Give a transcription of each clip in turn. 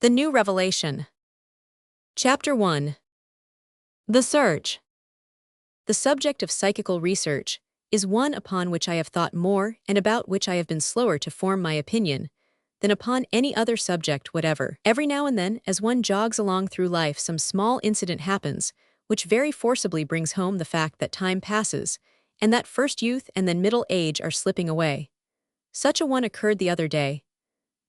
The New Revelation. Chapter 1. The Search. The subject of psychical research is one upon which I have thought more and about which I have been slower to form my opinion than upon any other subject whatever. Every now and then, as one jogs along through life, some small incident happens which very forcibly brings home the fact that time passes and that first youth and then middle age are slipping away. Such a one occurred the other day.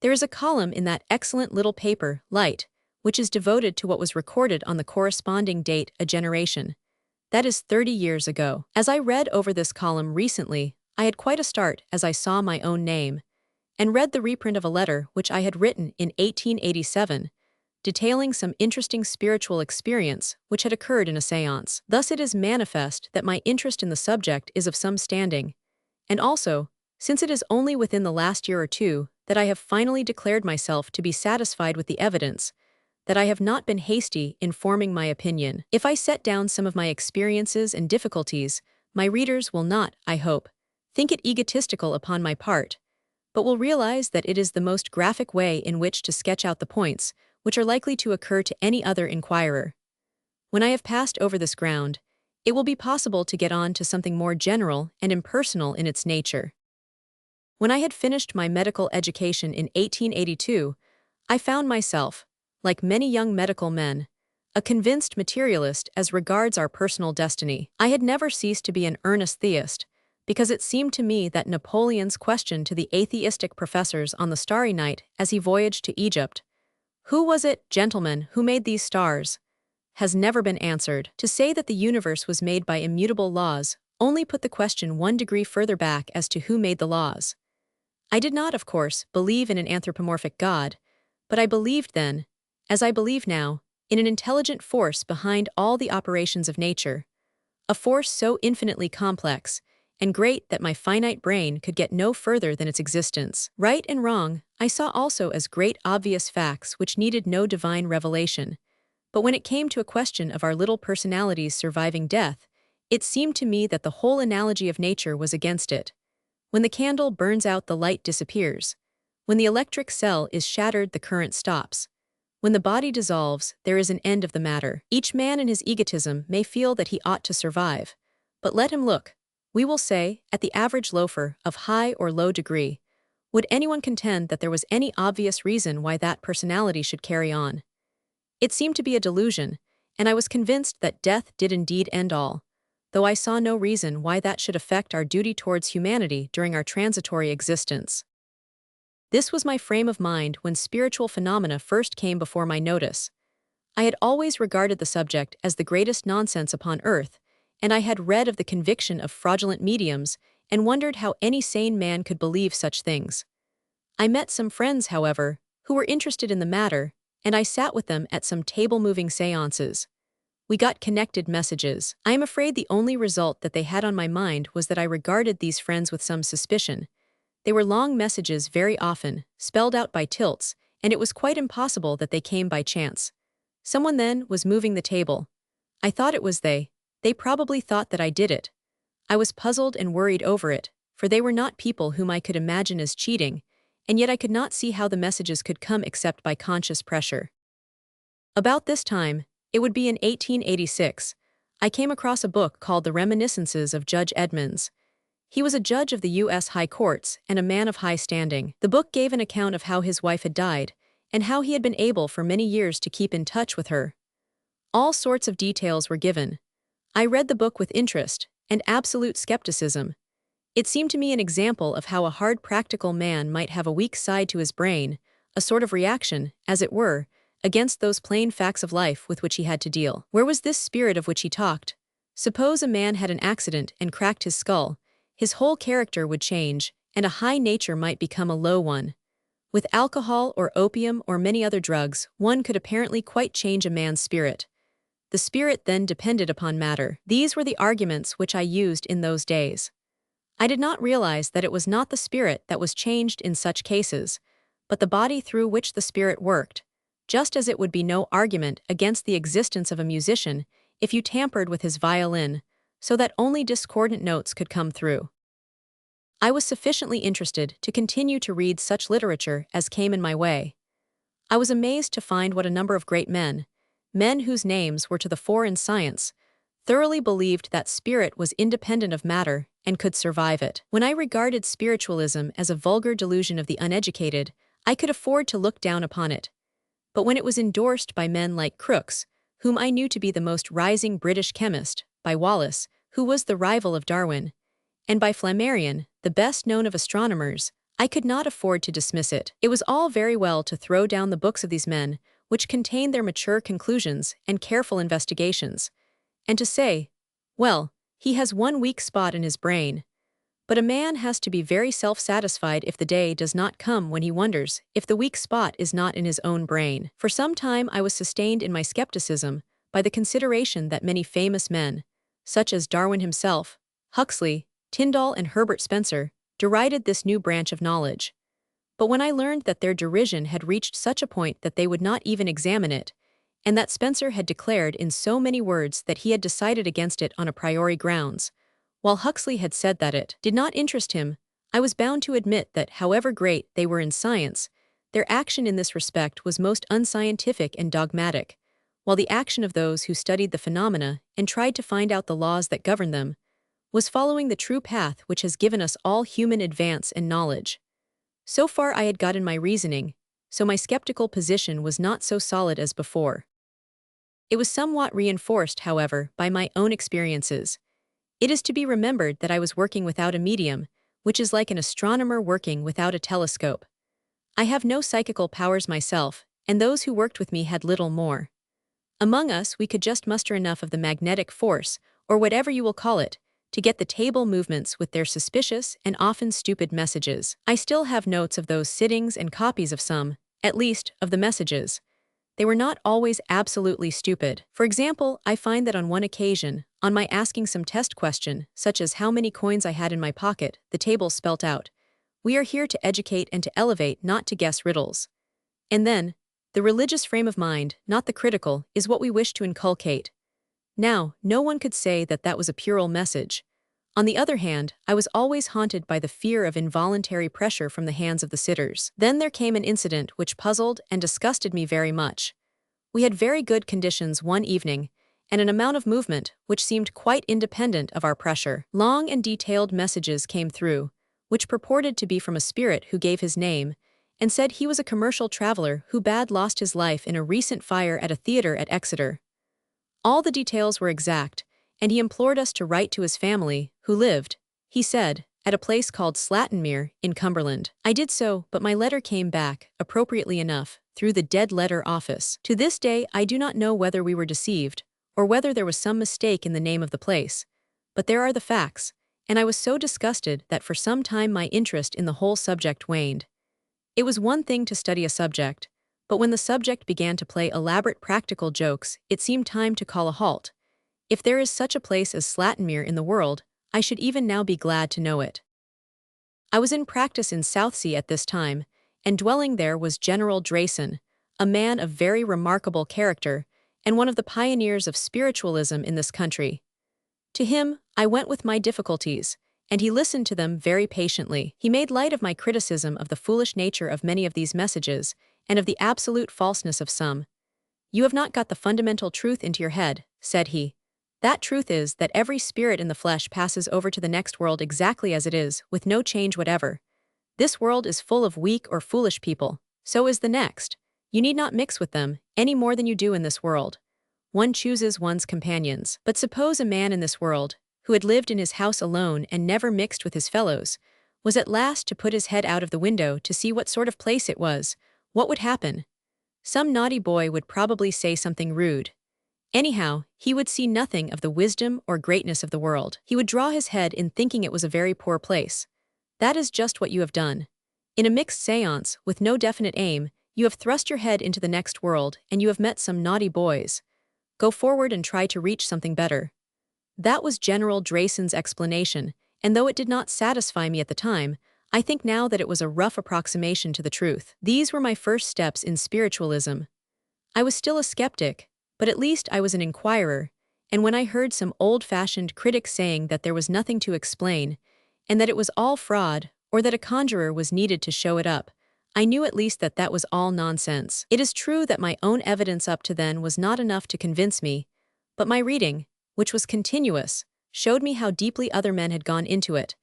There is a column in that excellent little paper, Light, which is devoted to what was recorded on the corresponding date a generation. That is 30 years ago. As I read over this column recently, I had quite a start as I saw my own name, and read the reprint of a letter which I had written in 1887, detailing some interesting spiritual experience which had occurred in a séance. Thus it is manifest that my interest in the subject is of some standing, and also, since it is only within the last year or two that I have finally declared myself to be satisfied with the evidence, that I have not been hasty in forming my opinion. If I set down some of my experiences and difficulties, my readers will not, I hope, think it egotistical upon my part, but will realize that it is the most graphic way in which to sketch out the points which are likely to occur to any other inquirer. When I have passed over this ground, it will be possible to get on to something more general and impersonal in its nature. When I had finished my medical education in 1882, I found myself, like many young medical men, a convinced materialist as regards our personal destiny. I had never ceased to be an earnest theist, because it seemed to me that Napoleon's question to the atheistic professors on the starry night as he voyaged to Egypt, "Who was it, gentlemen, who made these stars?" has never been answered. To say that the universe was made by immutable laws only put the question one degree further back as to who made the laws. I did not, of course, believe in an anthropomorphic God, but I believed then, as I believe now, in an intelligent force behind all the operations of nature, a force so infinitely complex and great that my finite brain could get no further than its existence. Right and wrong I saw also as great obvious facts which needed no divine revelation, but when it came to a question of our little personalities surviving death, it seemed to me that the whole analogy of nature was against it. When the candle burns out, the light disappears. When the electric cell is shattered, the current stops. When the body dissolves, there is an end of the matter. Each man in his egotism may feel that he ought to survive, but let him look, we will say, at the average loafer of high or low degree. Would anyone contend that there was any obvious reason why that personality should carry on? It seemed to be a delusion, and I was convinced that death did indeed end all, though I saw no reason why that should affect our duty towards humanity during our transitory existence. This was my frame of mind when spiritual phenomena first came before my notice. I had always regarded the subject as the greatest nonsense upon earth, and I had read of the conviction of fraudulent mediums and wondered how any sane man could believe such things. I met some friends, however, who were interested in the matter, and I sat with them at some table-moving séances. We got connected messages. I am afraid the only result that they had on my mind was that I regarded these friends with some suspicion. They were long messages very often, spelled out by tilts, and it was quite impossible that they came by chance. Someone then was moving the table. I thought it was they. They probably thought that I did it. I was puzzled and worried over it, for they were not people whom I could imagine as cheating, and yet I could not see how the messages could come except by conscious pressure. About this time, it would be in 1886, I came across a book called The Reminiscences of Judge Edmonds. He was a judge of the U.S. High Courts and a man of high standing. The book gave an account of how his wife had died, and how he had been able for many years to keep in touch with her. All sorts of details were given. I read the book with interest and absolute skepticism. It seemed to me an example of how a hard practical man might have a weak side to his brain, a sort of reaction, as it were, against those plain facts of life with which he had to deal. Where was this spirit of which he talked? Suppose a man had an accident and cracked his skull, his whole character would change, and a high nature might become a low one. With alcohol or opium or many other drugs, one could apparently quite change a man's spirit. The spirit then depended upon matter. These were the arguments which I used in those days. I did not realize that it was not the spirit that was changed in such cases, but the body through which the spirit worked, just as it would be no argument against the existence of a musician if you tampered with his violin, so that only discordant notes could come through. I was sufficiently interested to continue to read such literature as came in my way. I was amazed to find what a number of great men whose names were to the fore in science, thoroughly believed that spirit was independent of matter and could survive it. When I regarded spiritualism as a vulgar delusion of the uneducated, I could afford to look down upon it. But when it was endorsed by men like Crookes, whom I knew to be the most rising British chemist, by Wallace, who was the rival of Darwin, and by Flammarion, the best known of astronomers, I could not afford to dismiss it. It was all very well to throw down the books of these men, which contained their mature conclusions and careful investigations, and to say, well, he has one weak spot in his brain. But a man has to be very self-satisfied if the day does not come when he wonders if the weak spot is not in his own brain. For some time I was sustained in my skepticism by the consideration that many famous men, such as Darwin himself, Huxley, Tyndall and Herbert Spencer, derided this new branch of knowledge. But when I learned that their derision had reached such a point that they would not even examine it, and that Spencer had declared in so many words that he had decided against it on a priori grounds, while Huxley had said that it did not interest him, I was bound to admit that however great they were in science, their action in this respect was most unscientific and dogmatic, while the action of those who studied the phenomena and tried to find out the laws that govern them was following the true path which has given us all human advance and knowledge. So far I had got in my reasoning, so my skeptical position was not so solid as before. It was somewhat reinforced, however, by my own experiences. It is to be remembered that I was working without a medium, which is like an astronomer working without a telescope. I have no psychical powers myself, and those who worked with me had little more. Among us we could just muster enough of the magnetic force, or whatever you will call it, to get the table movements with their suspicious and often stupid messages. I still have notes of those sittings and copies of some, at least, of the messages. They were not always absolutely stupid. For example, I find that on one occasion, on my asking some test question, such as how many coins I had in my pocket, the table spelt out, "We are here to educate and to elevate, not to guess riddles." And then, "The religious frame of mind, not the critical, is what we wish to inculcate." Now, no one could say that that was a puerile message. On the other hand, I was always haunted by the fear of involuntary pressure from the hands of the sitters. Then there came an incident which puzzled and disgusted me very much. We had very good conditions one evening, and an amount of movement which seemed quite independent of our pressure. Long and detailed messages came through, which purported to be from a spirit who gave his name, and said he was a commercial traveler who bad lost his life in a recent fire at a theater at Exeter. All the details were exact, and he implored us to write to his family, who lived, he said, at a place called Slattenmere, in Cumberland. I did so, but my letter came back, appropriately enough, through the dead letter office. To this day I do not know whether we were deceived, or whether there was some mistake in the name of the place, but there are the facts, and I was so disgusted that for some time my interest in the whole subject waned. It was one thing to study a subject, but when the subject began to play elaborate practical jokes, it seemed time to call a halt. If there is such a place as Slattenmere in the world, I should even now be glad to know it. I was in practice in Southsea at this time, and dwelling there was General Drayson, a man of very remarkable character, and one of the pioneers of spiritualism in this country. To him, I went with my difficulties, and he listened to them very patiently. He made light of my criticism of the foolish nature of many of these messages, and of the absolute falseness of some. "You have not got the fundamental truth into your head," said he. "That truth is that every spirit in the flesh passes over to the next world exactly as it is, with no change whatever. This world is full of weak or foolish people, so is the next. You need not mix with them, any more than you do in this world. One chooses one's companions. But suppose a man in this world, who had lived in his house alone and never mixed with his fellows, was at last to put his head out of the window to see what sort of place it was, what would happen? Some naughty boy would probably say something rude. Anyhow, he would see nothing of the wisdom or greatness of the world. He would draw his head in thinking it was a very poor place. That is just what you have done. In a mixed séance, with no definite aim, you have thrust your head into the next world, and you have met some naughty boys. Go forward and try to reach something better." That was General Drayson's explanation, and though it did not satisfy me at the time, I think now that it was a rough approximation to the truth. These were my first steps in spiritualism. I was still a skeptic, but at least I was an inquirer, and when I heard some old-fashioned critics saying that there was nothing to explain, and that it was all fraud, or that a conjurer was needed to show it up, I knew at least that that was all nonsense. It is true that my own evidence up to then was not enough to convince me, but my reading, which was continuous, showed me how deeply other men had gone into it,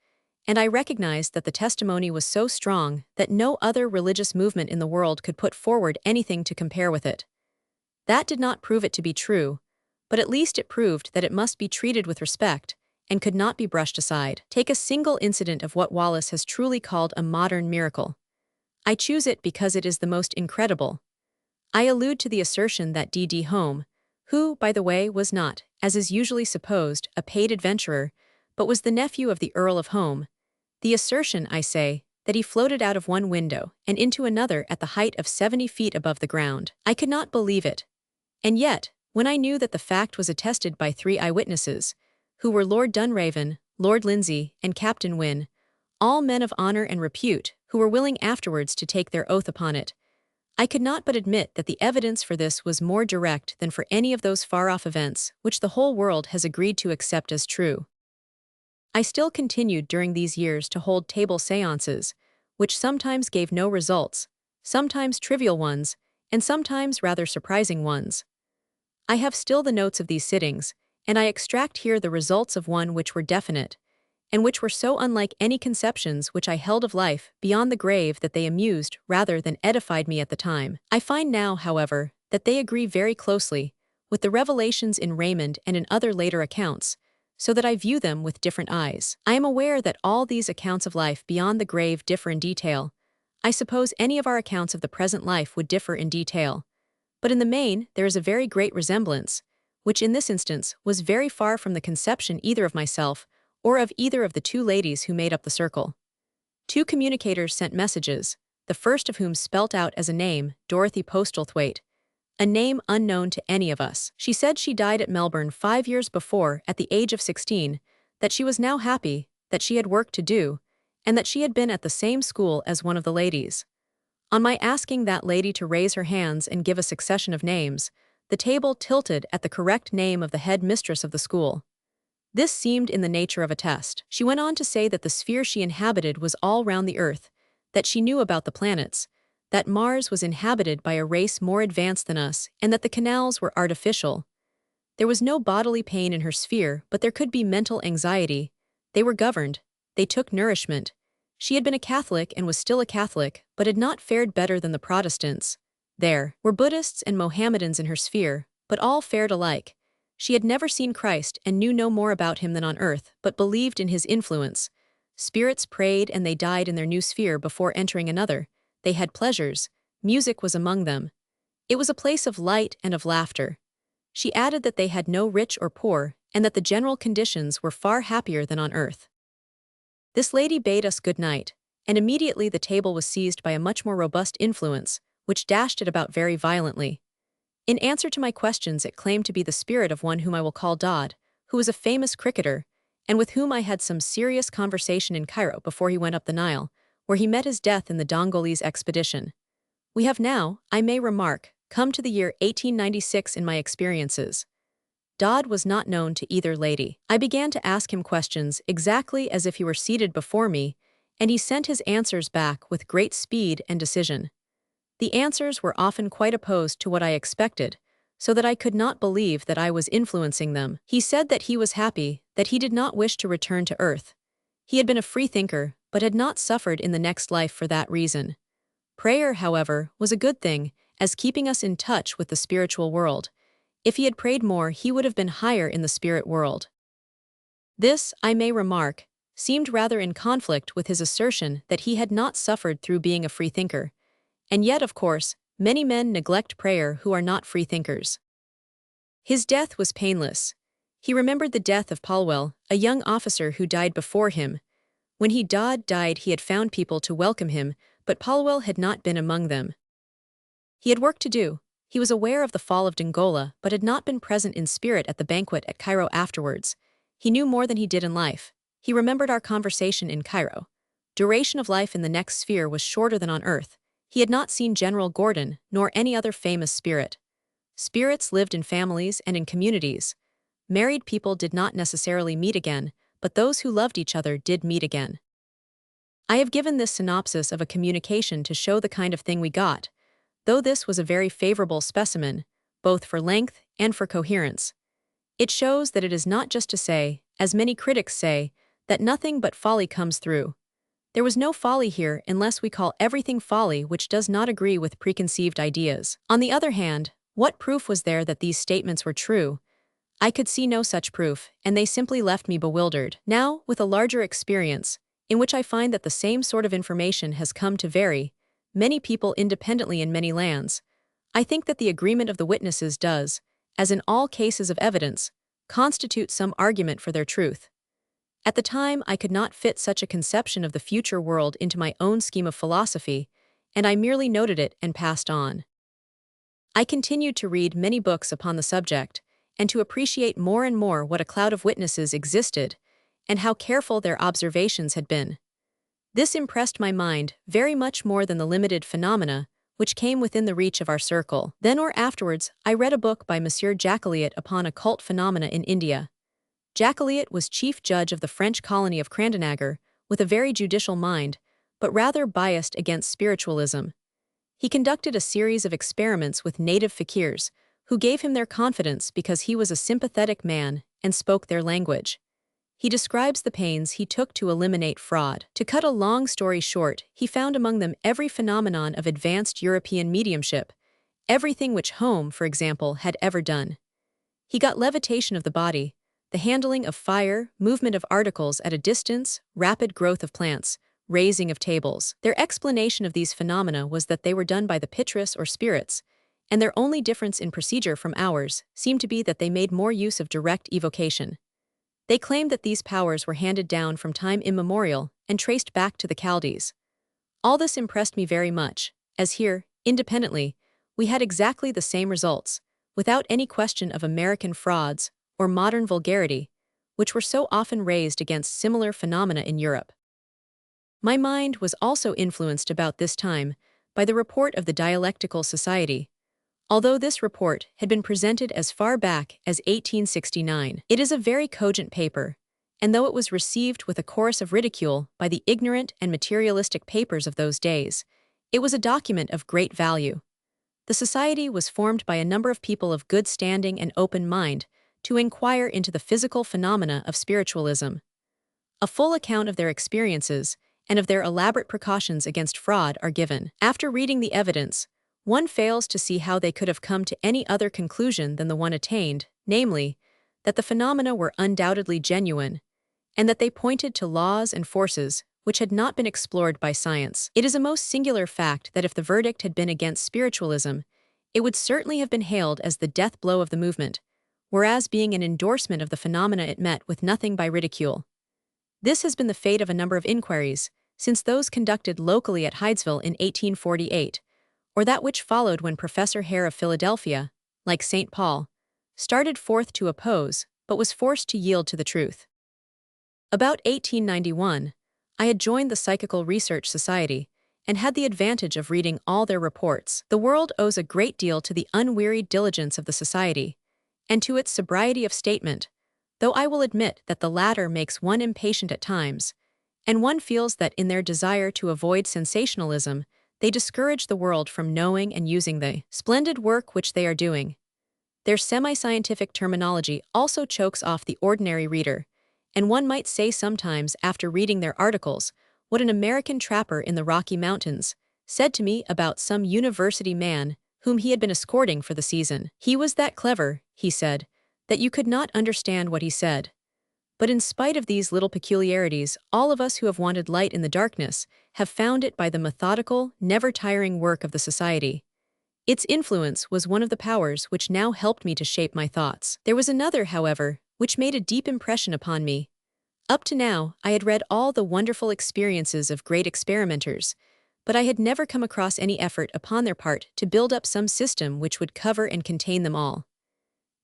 and I recognized that the testimony was so strong that no other religious movement in the world could put forward anything to compare with it. That did not prove it to be true, but at least it proved that it must be treated with respect and could not be brushed aside. Take a single incident of what Wallace has truly called a modern miracle. I choose it because it is the most incredible. I allude to the assertion that D.D. Home, who, by the way, was not, as is usually supposed, a paid adventurer, but was the nephew of the Earl of Home. The assertion, I say, that he floated out of one window and into another at the height of 70 feet above the ground. I could not believe it. And yet, when I knew that the fact was attested by 3 eyewitnesses, who were Lord Dunraven, Lord Lindsay, and Captain Wynne, all men of honor and repute, who were willing afterwards to take their oath upon it, I could not but admit that the evidence for this was more direct than for any of those far-off events which the whole world has agreed to accept as true. I still continued during these years to hold table séances, which sometimes gave no results, sometimes trivial ones, and sometimes rather surprising ones. I have still the notes of these sittings, and I extract here the results of one which were definite, and which were so unlike any conceptions which I held of life beyond the grave that they amused rather than edified me at the time. I find now, however, that they agree very closely with the revelations in Raymond and in other later accounts, so that I view them with different eyes. I am aware that all these accounts of life beyond the grave differ in detail. I suppose any of our accounts of the present life would differ in detail. But in the main, there is a very great resemblance, which in this instance was very far from the conception either of myself or of either of the 2 ladies who made up the circle. 2 communicators sent messages, the first of whom spelt out as a name, Dorothy Postlethwaite, a name unknown to any of us. She said she died at Melbourne 5 years before at the age of 16, that she was now happy, that she had work to do, and that she had been at the same school as one of the ladies. On my asking that lady to raise her hands and give a succession of names, the table tilted at the correct name of the head mistress of the school. This seemed in the nature of a test. She went on to say that the sphere she inhabited was all round the earth, that she knew about the planets, that Mars was inhabited by a race more advanced than us, and that the canals were artificial. There was no bodily pain in her sphere, but there could be mental anxiety. They were governed. They took nourishment. She had been a Catholic and was still a Catholic, but had not fared better than the Protestants. There were Buddhists and Mohammedans in her sphere, but all fared alike. She had never seen Christ and knew no more about him than on earth, but believed in his influence. Spirits prayed and they died in their new sphere before entering another. They had pleasures. Music was among them. It was a place of light and of laughter. She added that they had no rich or poor, and that the general conditions were far happier than on earth. This lady bade us good night, and immediately the table was seized by a much more robust influence, which dashed it about very violently. In answer to my questions, it claimed to be the spirit of one whom I will call Dodd, who was a famous cricketer, and with whom I had some serious conversation in Cairo before he went up the Nile, where he met his death in the Dongolese expedition. We have now, I may remark, come to the year 1896 in my experiences. Dodd was not known to either lady. I began to ask him questions exactly as if he were seated before me, and he sent his answers back with great speed and decision. The answers were often quite opposed to what I expected, so that I could not believe that I was influencing them. He said that he was happy, that he did not wish to return to earth. He had been a free thinker, but had not suffered in the next life for that reason. Prayer, however, was a good thing, as keeping us in touch with the spiritual world. If he had prayed more, he would have been higher in the spirit world. This, I may remark, seemed rather in conflict with his assertion that he had not suffered through being a free thinker. And yet, of course, many men neglect prayer who are not free thinkers. His death was painless. He remembered the death of Polwell, a young officer who died before him. When Dodd died, he had found people to welcome him, but Polwell had not been among them. He had work to do. He was aware of the fall of Dongola, but had not been present in spirit at the banquet at Cairo afterwards. He knew more than he did in life. He remembered our conversation in Cairo. Duration of life in the next sphere was shorter than on earth. He had not seen General Gordon, nor any other famous spirit. Spirits lived in families and in communities. Married people did not necessarily meet again, but those who loved each other did meet again. I have given this synopsis of a communication to show the kind of thing we got, though this was a very favorable specimen, both for length and for coherence. It shows that it is not just to say, as many critics say, that nothing but folly comes through. There was no folly here unless we call everything folly which does not agree with preconceived ideas. On the other hand, what proof was there that these statements were true? I could see no such proof, and they simply left me bewildered. Now, with a larger experience, in which I find that the same sort of information has come to vary, many people independently in many lands, I think that the agreement of the witnesses does, as in all cases of evidence, constitute some argument for their truth. At the time, I could not fit such a conception of the future world into my own scheme of philosophy, and I merely noted it and passed on. I continued to read many books upon the subject, and to appreciate more and more what a cloud of witnesses existed, and how careful their observations had been. This impressed my mind very much more than the limited phenomena which came within the reach of our circle. Then or afterwards, I read a book by Monsieur Jacqueliot upon occult phenomena in India. Jacqueliot was chief judge of the French colony of Crandanagar, with a very judicial mind, but rather biased against spiritualism. He conducted a series of experiments with native fakirs, who gave him their confidence because he was a sympathetic man and spoke their language. He describes the pains he took to eliminate fraud. To cut a long story short, he found among them every phenomenon of advanced European mediumship, everything which Home, for example, had ever done. He got levitation of the body, the handling of fire, movement of articles at a distance, rapid growth of plants, raising of tables. Their explanation of these phenomena was that they were done by the pitris or spirits, and their only difference in procedure from ours seemed to be that they made more use of direct evocation. They claimed that these powers were handed down from time immemorial and traced back to the Chaldees. All this impressed me very much, as here, independently, we had exactly the same results, without any question of American frauds or modern vulgarity, which were so often raised against similar phenomena in Europe. My mind was also influenced about this time by the report of the Dialectical Society. Although this report had been presented as far back as 1869, it is a very cogent paper, and though it was received with a chorus of ridicule by the ignorant and materialistic papers of those days, it was a document of great value. The society was formed by a number of people of good standing and open mind to inquire into the physical phenomena of spiritualism. A full account of their experiences and of their elaborate precautions against fraud are given. After reading the evidence, one fails to see how they could have come to any other conclusion than the one attained, namely, that the phenomena were undoubtedly genuine, and that they pointed to laws and forces which had not been explored by science. It is a most singular fact that if the verdict had been against spiritualism, it would certainly have been hailed as the death blow of the movement, whereas being an endorsement of the phenomena it met with nothing by ridicule. This has been the fate of a number of inquiries, since those conducted locally at Hydesville in 1848, or that which followed when Professor Hare of Philadelphia, like St. Paul, started forth to oppose, but was forced to yield to the truth. About 1891, I had joined the Psychical Research Society and had the advantage of reading all their reports. The world owes a great deal to the unwearied diligence of the society, and to its sobriety of statement, though I will admit that the latter makes one impatient at times, and one feels that in their desire to avoid sensationalism, they discourage the world from knowing and using the splendid work which they are doing. Their semi-scientific terminology also chokes off the ordinary reader, and one might say sometimes after reading their articles what an American trapper in the Rocky Mountains said to me about some university man whom he had been escorting for the season. He was that clever, he said, that you could not understand what he said. But in spite of these little peculiarities, all of us who have wanted light in the darkness have found it by the methodical, never-tiring work of the society. Its influence was one of the powers which now helped me to shape my thoughts. There was another, however, which made a deep impression upon me. Up to now, I had read all the wonderful experiences of great experimenters, but I had never come across any effort upon their part to build up some system which would cover and contain them all.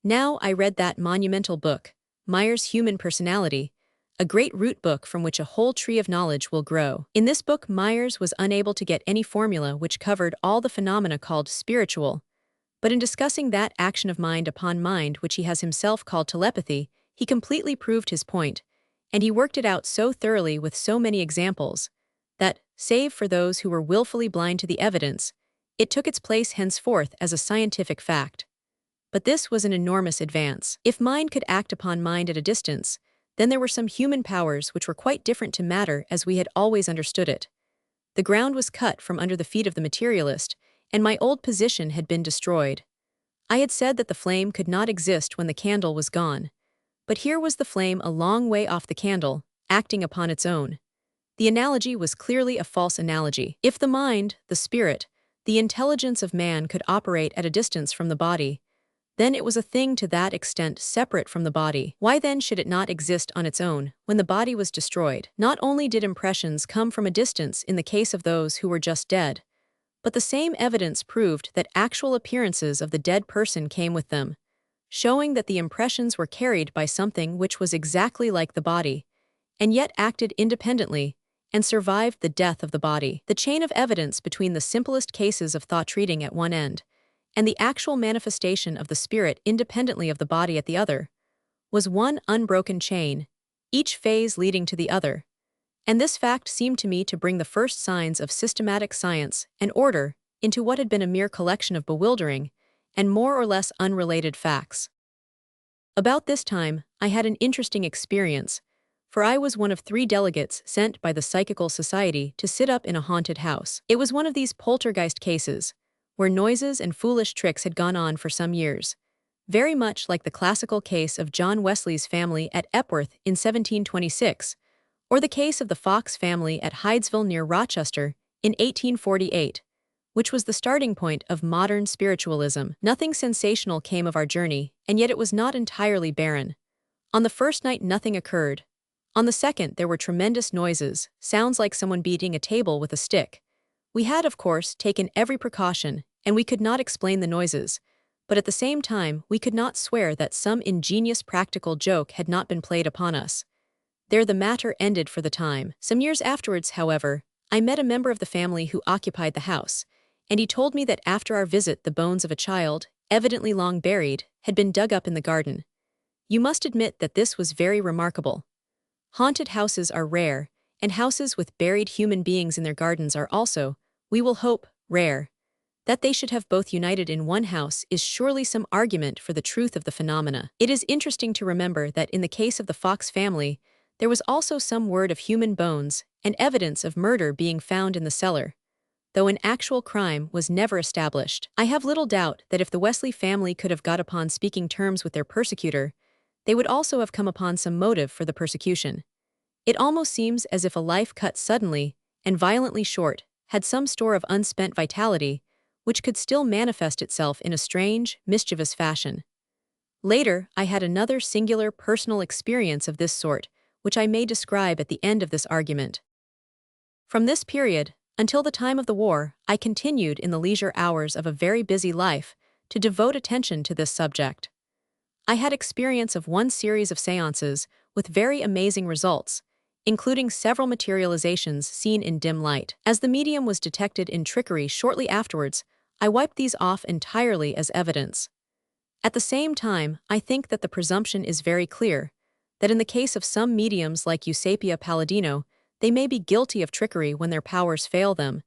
Now I read that monumental book, Myers' Human Personality, a great root book from which a whole tree of knowledge will grow. In this book, Myers was unable to get any formula which covered all the phenomena called spiritual, but in discussing that action of mind upon mind which he has himself called telepathy, he completely proved his point, and he worked it out so thoroughly with so many examples, that, save for those who were willfully blind to the evidence, it took its place henceforth as a scientific fact. But this was an enormous advance. If mind could act upon mind at a distance, then there were some human powers which were quite different to matter as we had always understood it. The ground was cut from under the feet of the materialist, and my old position had been destroyed. I had said that the flame could not exist when the candle was gone. But here was the flame a long way off the candle, acting upon its own. The analogy was clearly a false analogy. If the mind, the spirit, the intelligence of man could operate at a distance from the body, then it was a thing to that extent separate from the body. Why then should it not exist on its own when the body was destroyed? Not only did impressions come from a distance in the case of those who were just dead, but the same evidence proved that actual appearances of the dead person came with them, showing that the impressions were carried by something which was exactly like the body, and yet acted independently, and survived the death of the body. The chain of evidence between the simplest cases of thought treating at one end, and the actual manifestation of the spirit independently of the body at the other, was one unbroken chain, each phase leading to the other. And this fact seemed to me to bring the first signs of systematic science and order into what had been a mere collection of bewildering and more or less unrelated facts. About this time, I had an interesting experience, for I was one of 3 delegates sent by the Psychical Society to sit up in a haunted house. It was one of these poltergeist cases, where noises and foolish tricks had gone on for some years, very much like the classical case of John Wesley's family at Epworth in 1726, or the case of the Fox family at Hydesville near Rochester in 1848, which was the starting point of modern spiritualism. Nothing sensational came of our journey, and yet it was not entirely barren. On the first night nothing occurred. On the second there were tremendous noises, sounds like someone beating a table with a stick. We had, of course, taken every precaution, and we could not explain the noises, but at the same time we could not swear that some ingenious practical joke had not been played upon us. There the matter ended for the time. Some years afterwards, however, I met a member of the family who occupied the house, and he told me that after our visit the bones of a child, evidently long buried, had been dug up in the garden. You must admit that this was very remarkable. Haunted houses are rare, and houses with buried human beings in their gardens are also, we will hope, rare. That they should have both united in one house is surely some argument for the truth of the phenomena. It is interesting to remember that in the case of the Fox family, there was also some word of human bones and evidence of murder being found in the cellar, though an actual crime was never established. I have little doubt that if the Wesley family could have got upon speaking terms with their persecutor, they would also have come upon some motive for the persecution. It almost seems as if a life cut suddenly and violently short had some store of unspent vitality, which could still manifest itself in a strange, mischievous fashion. Later, I had another singular personal experience of this sort, which I may describe at the end of this argument. From this period, until the time of the war, I continued in the leisure hours of a very busy life to devote attention to this subject. I had experience of one series of séances with very amazing results, including several materializations seen in dim light. As the medium was detected in trickery shortly afterwards, I wiped these off entirely as evidence. At the same time, I think that the presumption is very clear, that in the case of some mediums like Eusapia Palladino, they may be guilty of trickery when their powers fail them,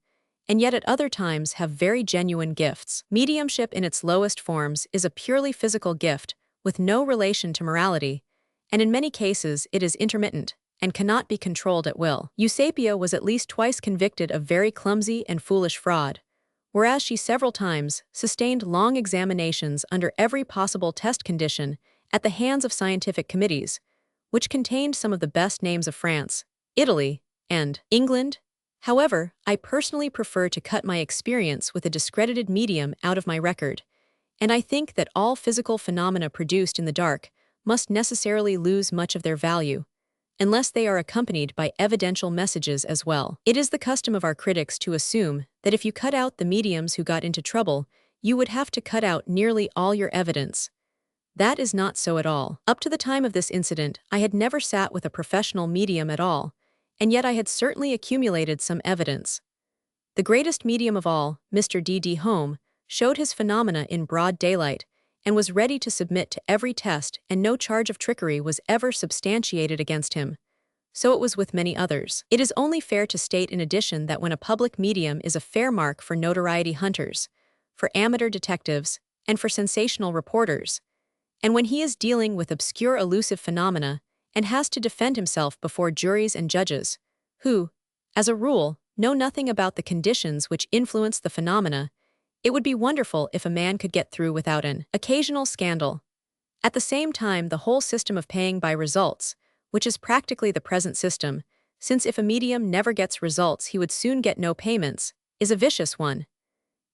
and yet at other times have very genuine gifts. Mediumship in its lowest forms is a purely physical gift, with no relation to morality, and in many cases it is intermittent, and cannot be controlled at will. Eusapia was at least twice convicted of very clumsy and foolish fraud, whereas she several times sustained long examinations under every possible test condition at the hands of scientific committees, which contained some of the best names of France, Italy, and England. However, I personally prefer to cut my experience with a discredited medium out of my record, and I think that all physical phenomena produced in the dark must necessarily lose much of their value, unless they are accompanied by evidential messages as well. It is the custom of our critics to assume that if you cut out the mediums who got into trouble, you would have to cut out nearly all your evidence. That is not so at all. Up to the time of this incident, I had never sat with a professional medium at all, and yet I had certainly accumulated some evidence. The greatest medium of all, Mr. D. Home, showed his phenomena in broad daylight, and was ready to submit to every test, and no charge of trickery was ever substantiated against him. so it was with many others. It is only fair to state in addition that when a public medium is a fair mark for notoriety hunters, for amateur detectives, and for sensational reporters, and when he is dealing with obscure elusive phenomena and has to defend himself before juries and judges, who, as a rule, know nothing about the conditions which influence the phenomena, it would be wonderful if a man could get through without an occasional scandal. At the same time, the whole system of paying by results, which is practically the present system, since if a medium never gets results he would soon get no payments, is a vicious one.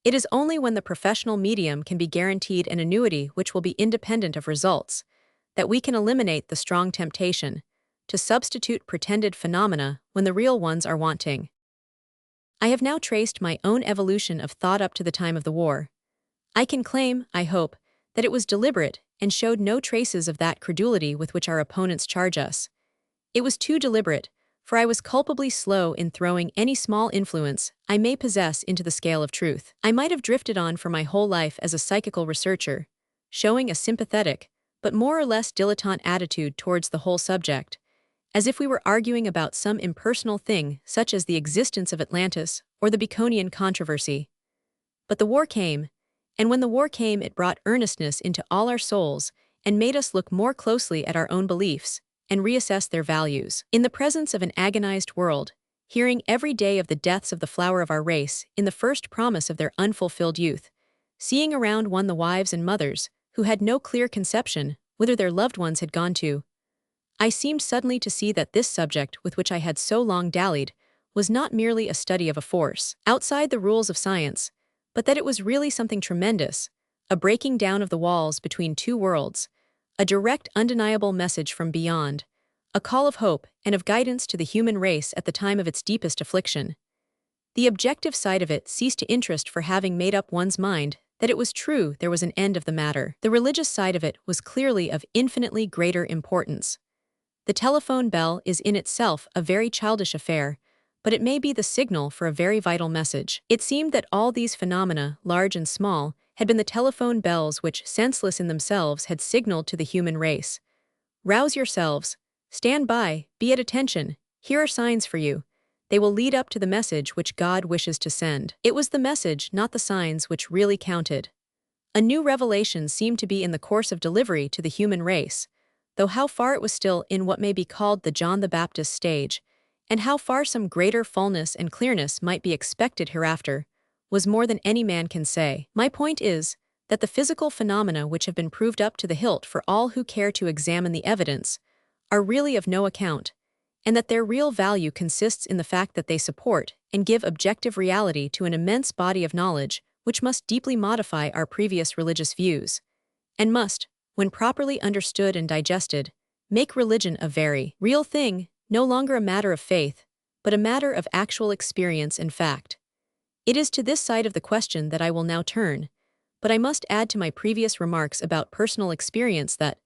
It is only when the professional medium can be guaranteed an annuity which will be independent of results that we can eliminate the strong temptation to substitute pretended phenomena when the real ones are wanting. I have now traced my own evolution of thought up to the time of the war. I can claim, I hope, that it was deliberate and showed no traces of that credulity with which our opponents charge us. It was too deliberate, for I was culpably slow in throwing any small influence I may possess into the scale of truth. I might have drifted on for my whole life as a psychical researcher, showing a sympathetic, but more or less dilettante attitude towards the whole subject, as if we were arguing about some impersonal thing such as the existence of Atlantis or the Baconian controversy. But the war came, and when the war came it brought earnestness into all our souls and made us look more closely at our own beliefs and reassess their values. In the presence of an agonized world, hearing every day of the deaths of the flower of our race in the first promise of their unfulfilled youth, seeing around one the wives and mothers who had no clear conception whither their loved ones had gone to, I seemed suddenly to see that this subject with which I had so long dallied was not merely a study of a force outside the rules of science, but that it was really something tremendous, a breaking down of the walls between two worlds, a direct undeniable message from beyond, a call of hope and of guidance to the human race at the time of its deepest affliction. The objective side of it ceased to interest for having made up one's mind that it was true there was an end of the matter. The religious side of it was clearly of infinitely greater importance. The telephone bell is in itself a very childish affair, but it may be the signal for a very vital message. It seemed that all these phenomena, large and small, had been the telephone bells which, senseless in themselves, had signaled to the human race. Rouse yourselves. Stand by, be at attention. Here are signs for you. They will lead up to the message which God wishes to send. It was the message, not the signs, which really counted. A new revelation seemed to be in the course of delivery to the human race, though how far it was still in what may be called the John the Baptist stage, and how far some greater fullness and clearness might be expected hereafter, was more than any man can say. My point is that the physical phenomena which have been proved up to the hilt for all who care to examine the evidence are really of no account, and that their real value consists in the fact that they support and give objective reality to an immense body of knowledge which must deeply modify our previous religious views, and must, when properly understood and digested, make religion a very real thing, no longer a matter of faith, but a matter of actual experience and fact. It is to this side of the question that I will now turn, but I must add to my previous remarks about personal experience that,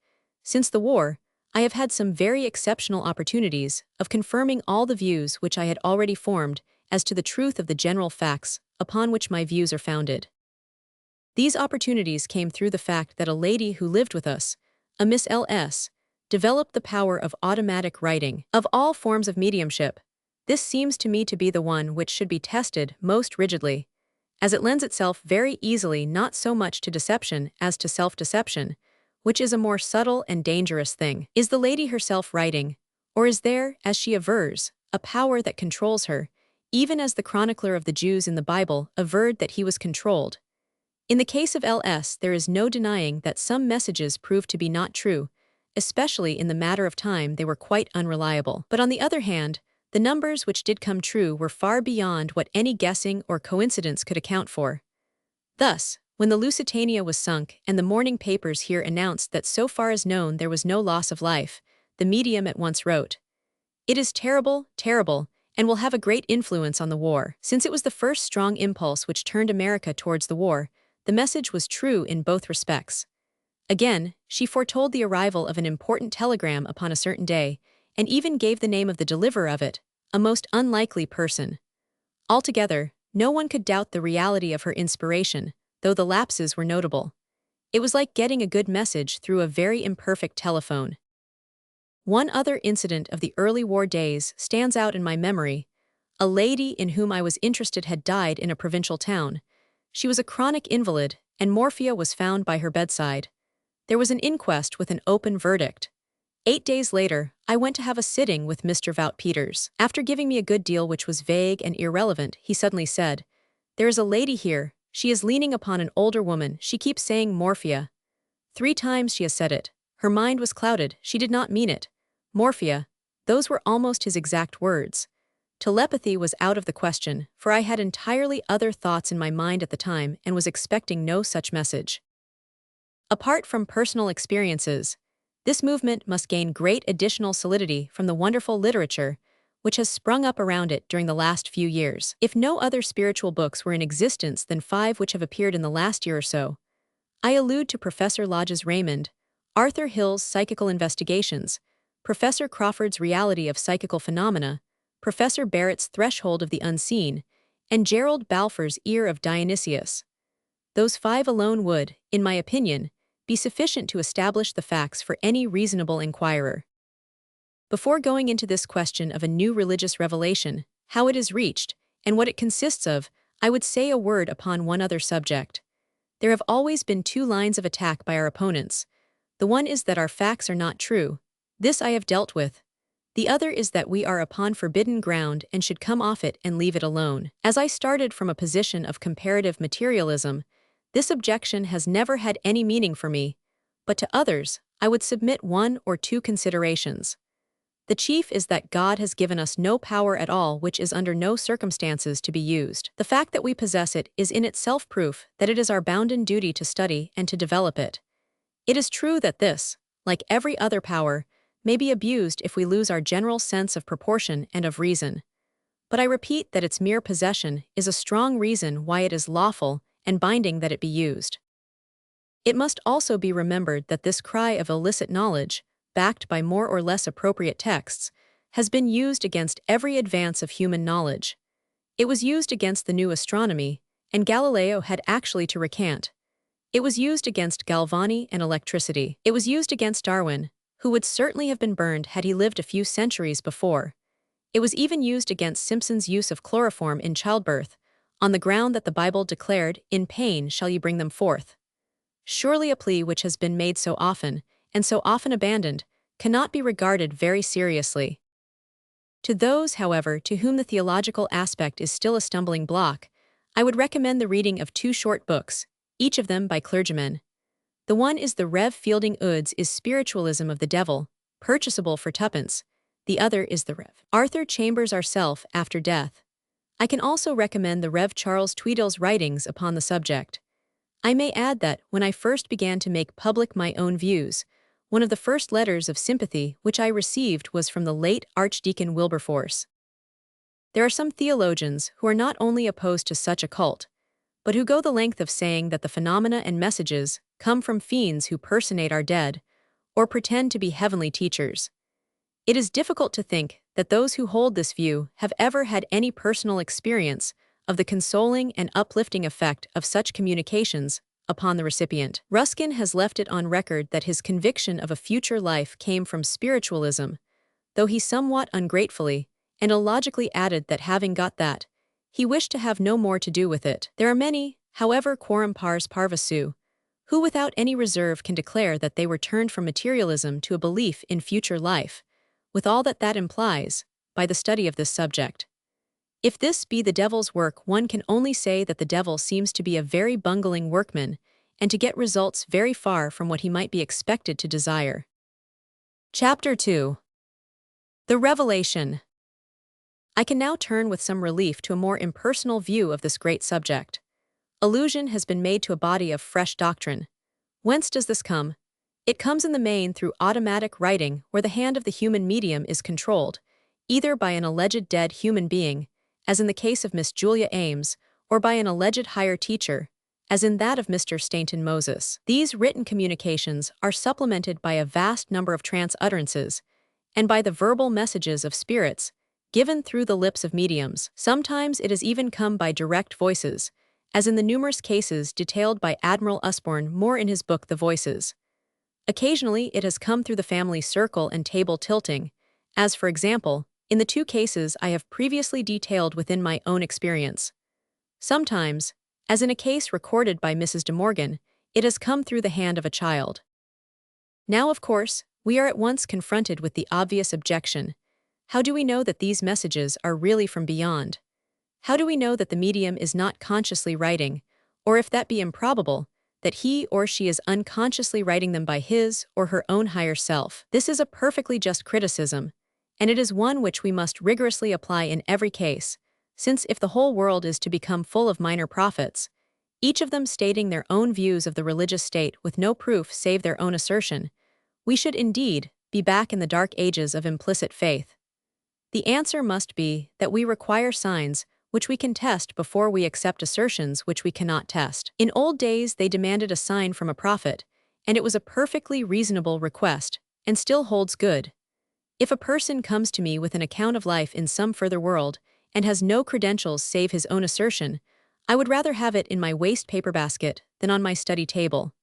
since the war, I have had some very exceptional opportunities of confirming all the views which I had already formed as to the truth of the general facts upon which my views are founded. These opportunities came through the fact that a lady who lived with us, a Miss L.S., developed the power of automatic writing. Of all forms of mediumship, this seems to me to be the one which should be tested most rigidly, as it lends itself very easily not so much to deception as to self-deception, which is a more subtle and dangerous thing. Is the lady herself writing, or is there, as she avers, a power that controls her, even as the chronicler of the Jews in the Bible averred that he was controlled? In the case of L.S., there is no denying that some messages proved to be not true, especially in the matter of time they were quite unreliable. But on the other hand, the numbers which did come true were far beyond what any guessing or coincidence could account for. Thus, when the Lusitania was sunk and the morning papers here announced that so far as known there was no loss of life, the medium at once wrote, "It is terrible, terrible, and will have a great influence on the war." Since it was the first strong impulse which turned America towards the war, the message was true in both respects. Again, she foretold the arrival of an important telegram upon a certain day, and even gave the name of the deliverer of it, a most unlikely person. Altogether, no one could doubt the reality of her inspiration, though the lapses were notable. It was like getting a good message through a very imperfect telephone. One other incident of the early war days stands out in my memory. A lady in whom I was interested had died in a provincial town. She was a chronic invalid, and morphia was found by her bedside. There was an inquest with an open verdict. 8 days later, I went to have a sitting with Mr. Vout Peters. After giving me a good deal which was vague and irrelevant, he suddenly said, "There is a lady here. She is leaning upon an older woman. She keeps saying morphia. 3 times she has said it. Her mind was clouded. She did not mean it. Morphia." Those were almost his exact words. Telepathy was out of the question, for I had entirely other thoughts in my mind at the time and was expecting no such message. Apart from personal experiences, this movement must gain great additional solidity from the wonderful literature which has sprung up around it during the last few years. If no other spiritual books were in existence than 5 which have appeared in the last year or so, I allude to Professor Lodge's Raymond, Arthur Hill's Psychical Investigations, Professor Crawford's Reality of Psychical Phenomena, Professor Barrett's Threshold of the Unseen, and Gerald Balfour's Ear of Dionysius. Those 5 alone would, in my opinion, be sufficient to establish the facts for any reasonable inquirer. Before going into this question of a new religious revelation, how it is reached, and what it consists of, I would say a word upon one other subject. There have always been 2 lines of attack by our opponents. The one is that our facts are not true. This I have dealt with. The other is that we are upon forbidden ground and should come off it and leave it alone. As I started from a position of comparative materialism, this objection has never had any meaning for me, but to others, I would submit 1 or 2 considerations. The chief is that God has given us no power at all which is under no circumstances to be used. The fact that we possess it is in itself proof that it is our bounden duty to study and to develop it. It is true that this, like every other power, may be abused if we lose our general sense of proportion and of reason. But I repeat that its mere possession is a strong reason why it is lawful and binding that it be used. It must also be remembered that this cry of illicit knowledge, backed by more or less appropriate texts, has been used against every advance of human knowledge. It was used against the new astronomy, and Galileo had actually to recant. It was used against Galvani and electricity. It was used against Darwin, who would certainly have been burned had he lived a few centuries before. It was even used against Simpson's use of chloroform in childbirth, on the ground that the Bible declared, "In pain shall ye bring them forth." Surely a plea which has been made so often, and so often abandoned, cannot be regarded very seriously. To those, however, to whom the theological aspect is still a stumbling block, I would recommend the reading of 2 short books, each of them by clergymen. The one is the Rev. Fielding Udd's Is Spiritualism of the Devil, purchasable for 2d. The other is the Rev. Arthur Chambers' Ourself After Death. I can also recommend the Rev. Charles Tweedale's writings upon the subject. I may add that, when I first began to make public my own views, one of the first letters of sympathy which I received was from the late Archdeacon Wilberforce. There are some theologians who are not only opposed to such a cult, but who go the length of saying that the phenomena and messages come from fiends who personate our dead, or pretend to be heavenly teachers. It is difficult to think that those who hold this view have ever had any personal experience of the consoling and uplifting effect of such communications upon the recipient. Ruskin has left it on record that his conviction of a future life came from spiritualism, though he somewhat ungratefully and illogically added that having got that, he wished to have no more to do with it. There are many, however quorum pars parvasu, who without any reserve can declare that they were turned from materialism to a belief in future life, with all that that implies, by the study of this subject. If this be the devil's work, one can only say that the devil seems to be a very bungling workman, and to get results very far from what he might be expected to desire. Chapter 2. The Revelation. I can now turn with some relief to a more impersonal view of this great subject. Allusion has been made to a body of fresh doctrine. Whence does this come? It comes in the main through automatic writing, where the hand of the human medium is controlled, either by an alleged dead human being, as in the case of Miss Julia Ames, or by an alleged higher teacher, as in that of Mr. Stainton Moses. These written communications are supplemented by a vast number of trance utterances, and by the verbal messages of spirits, given through the lips of mediums. Sometimes it has even come by direct voices, as in the numerous cases detailed by Admiral Usborne Moore in his book The Voices. Occasionally, it has come through the family circle and table tilting, as, for example, in the two cases I have previously detailed within my own experience. Sometimes, as in a case recorded by Mrs. De Morgan, it has come through the hand of a child. Now, of course, we are at once confronted with the obvious objection. How do we know that these messages are really from beyond? How do we know that the medium is not consciously writing, or if that be improbable, that he or she is unconsciously writing them by his or her own higher self? This is a perfectly just criticism, and it is one which we must rigorously apply in every case, since if the whole world is to become full of minor prophets, each of them stating their own views of the religious state with no proof save their own assertion, we should indeed be back in the dark ages of implicit faith. The answer must be that we require signs which we can test before we accept assertions which we cannot test. In old days they demanded a sign from a prophet, and it was a perfectly reasonable request, and still holds good. If a person comes to me with an account of life in some further world, and has no credentials save his own assertion, I would rather have it in my waste paper basket than on my study table.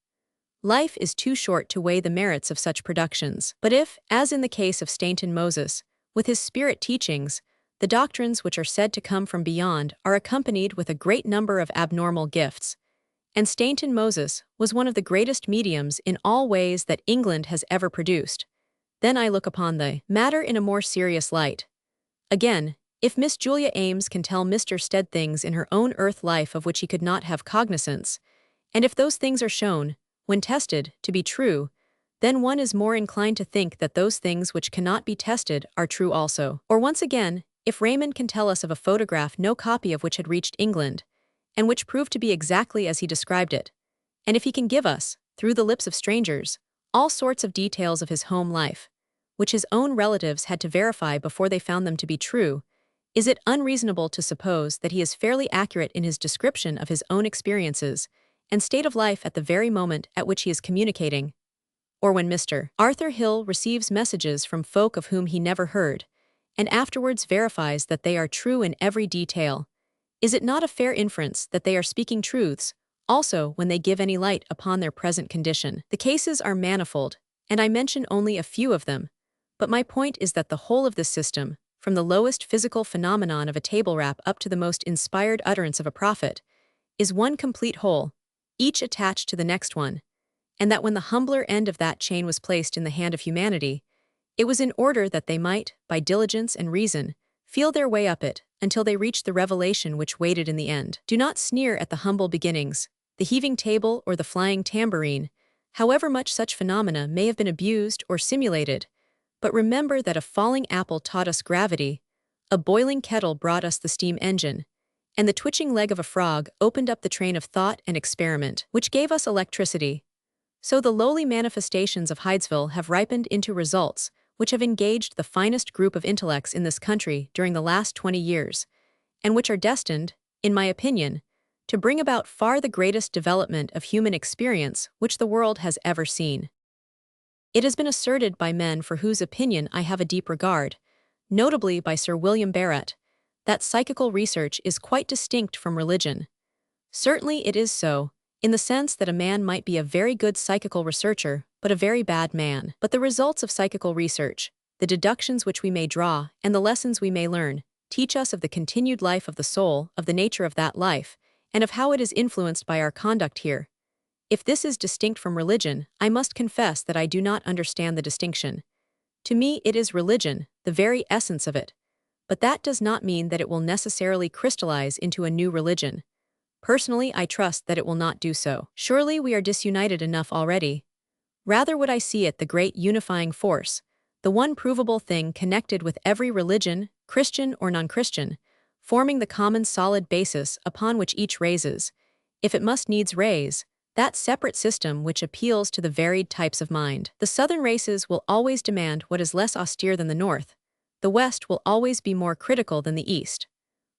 Life is too short to weigh the merits of such productions. But if, as in the case of Stainton Moses, with his spirit teachings, the doctrines which are said to come from beyond are accompanied with a great number of abnormal gifts, and Stainton Moses was one of the greatest mediums in all ways that England has ever produced, then I look upon the matter in a more serious light. Again, if Miss Julia Ames can tell Mr. Stead things in her own earth life of which he could not have cognizance, and if those things are shown, when tested, to be true, then one is more inclined to think that those things which cannot be tested are true also. Or once again, if Raymond can tell us of a photograph no copy of which had reached England, and which proved to be exactly as he described it, and if he can give us, through the lips of strangers, all sorts of details of his home life, which his own relatives had to verify before they found them to be true, is it unreasonable to suppose that he is fairly accurate in his description of his own experiences and state of life at the very moment at which he is communicating? Or when Mr. Arthur Hill receives messages from folk of whom he never heard, and afterwards verifies that they are true in every detail, is it not a fair inference that they are speaking truths, also when they give any light upon their present condition? The cases are manifold, and I mention only a few of them, but my point is that the whole of this system, from the lowest physical phenomenon of a table rap up to the most inspired utterance of a prophet, is one complete whole, each attached to the next one, and that when the humbler end of that chain was placed in the hand of humanity, it was in order that they might, by diligence and reason, feel their way up it until they reached the revelation which waited in the end. Do not sneer at the humble beginnings, the heaving table or the flying tambourine, however much such phenomena may have been abused or simulated, but remember that a falling apple taught us gravity, a boiling kettle brought us the steam engine, and the twitching leg of a frog opened up the train of thought and experiment, which gave us electricity. So the lowly manifestations of Hydesville have ripened into results which have engaged the finest group of intellects in this country during the last 20 years, and which are destined, in my opinion, to bring about far the greatest development of human experience which the world has ever seen. It has been asserted by men for whose opinion I have a deep regard, notably by Sir William Barrett, that psychical research is quite distinct from religion. Certainly it is so, in the sense that a man might be a very good psychical researcher, but a very bad man. But the results of psychical research, the deductions which we may draw, and the lessons we may learn, teach us of the continued life of the soul, of the nature of that life, and of how it is influenced by our conduct here. If this is distinct from religion, I must confess that I do not understand the distinction. To me it is religion, the very essence of it. But that does not mean that it will necessarily crystallize into a new religion. Personally, I trust that it will not do so. Surely we are disunited enough already. Rather would I see it the great unifying force, the one provable thing connected with every religion, Christian or non-Christian, forming the common solid basis upon which each raises, if it must needs raise, that separate system which appeals to the varied types of mind. The southern races will always demand what is less austere than the north. The west will always be more critical than the east.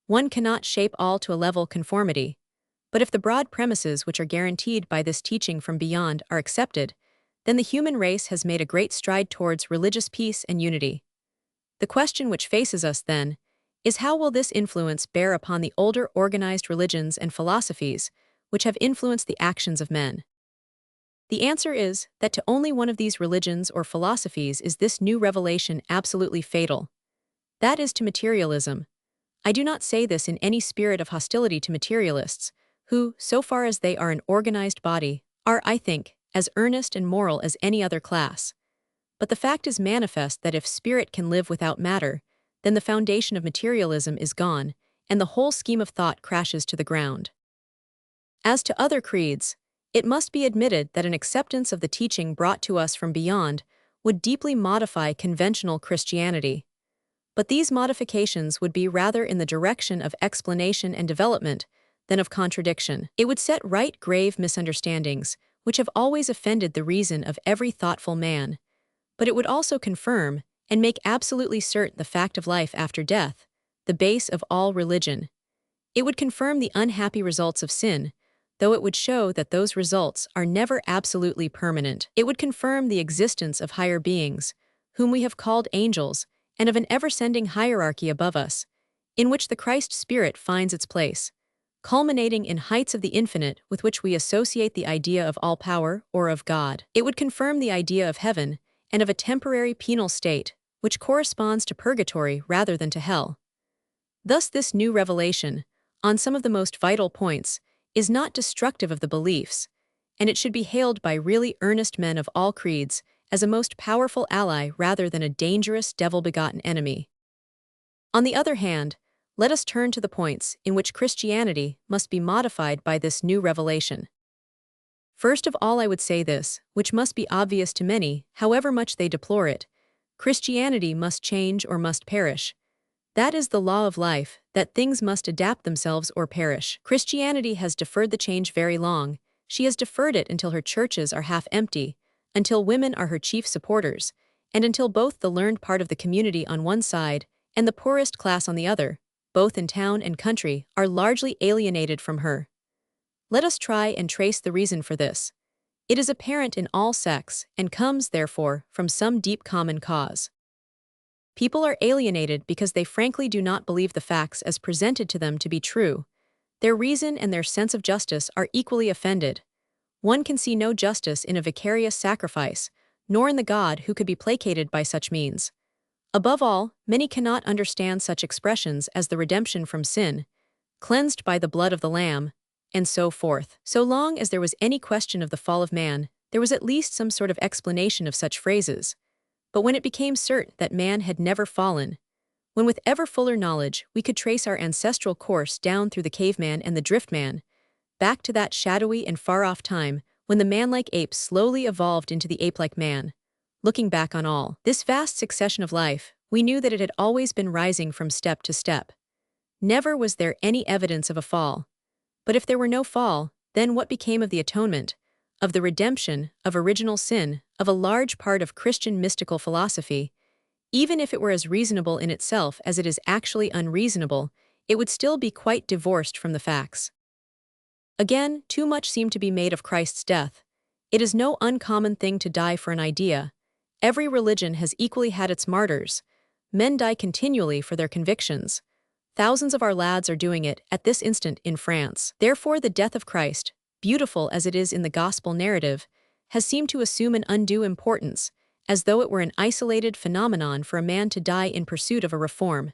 One cannot shape all to a level conformity. But if the broad premises which are guaranteed by this teaching from beyond are accepted, then the human race has made a great stride towards religious peace and unity. The question which faces us, then, is how will this influence bear upon the older organized religions and philosophies which have influenced the actions of men? The answer is that to only one of these religions or philosophies is this new revelation absolutely fatal. That is to materialism. I do not say this in any spirit of hostility to materialists, who, so far as they are an organized body, are, I think, as earnest and moral as any other class. But the fact is manifest that if spirit can live without matter, then the foundation of materialism is gone, and the whole scheme of thought crashes to the ground. As to other creeds, it must be admitted that an acceptance of the teaching brought to us from beyond would deeply modify conventional Christianity. But these modifications would be rather in the direction of explanation and development than of contradiction. It would set right grave misunderstandings, which have always offended the reason of every thoughtful man. But it would also confirm and make absolutely certain the fact of life after death, the base of all religion. It would confirm the unhappy results of sin, though it would show that those results are never absolutely permanent. It would confirm the existence of higher beings, whom we have called angels, and of an ever-ascending hierarchy above us, in which the Christ Spirit finds its place, culminating in heights of the infinite with which we associate the idea of all power or of God. It would confirm the idea of heaven and of a temporary penal state, which corresponds to purgatory rather than to hell. Thus this new revelation, on some of the most vital points, is not destructive of the beliefs, and it should be hailed by really earnest men of all creeds as a most powerful ally rather than a dangerous devil-begotten enemy. On the other hand, let us turn to the points in which Christianity must be modified by this new revelation. First of all, I would say this, which must be obvious to many, however much they deplore it: Christianity must change or must perish. That is the law of life, that things must adapt themselves or perish. Christianity has deferred the change very long. She has deferred it until her churches are half empty, until women are her chief supporters, and until both the learned part of the community on one side and the poorest class on the other, both in town and country, are largely alienated from her. Let us try and trace the reason for this. It is apparent in all sects, and comes, therefore, from some deep common cause. People are alienated because they frankly do not believe the facts as presented to them to be true. Their reason and their sense of justice are equally offended. One can see no justice in a vicarious sacrifice, nor in the God who could be placated by such means. Above all, many cannot understand such expressions as the redemption from sin, cleansed by the blood of the Lamb, and so forth. So long as there was any question of the fall of man, there was at least some sort of explanation of such phrases. But when it became certain that man had never fallen, when with ever fuller knowledge we could trace our ancestral course down through the caveman and the driftman, back to that shadowy and far-off time when the man-like ape slowly evolved into the ape-like man, looking back on all this vast succession of life, we knew that it had always been rising from step to step. Never was there any evidence of a fall. But if there were no fall, then what became of the atonement, of the redemption, of original sin, of a large part of Christian mystical philosophy? Even if it were as reasonable in itself as it is actually unreasonable, it would still be quite divorced from the facts. Again, too much seemed to be made of Christ's death. It is no uncommon thing to die for an idea. Every religion has equally had its martyrs. Men die continually for their convictions. Thousands of our lads are doing it at this instant in France. Therefore, the death of Christ, beautiful as it is in the gospel narrative, has seemed to assume an undue importance, as though it were an isolated phenomenon for a man to die in pursuit of a reform.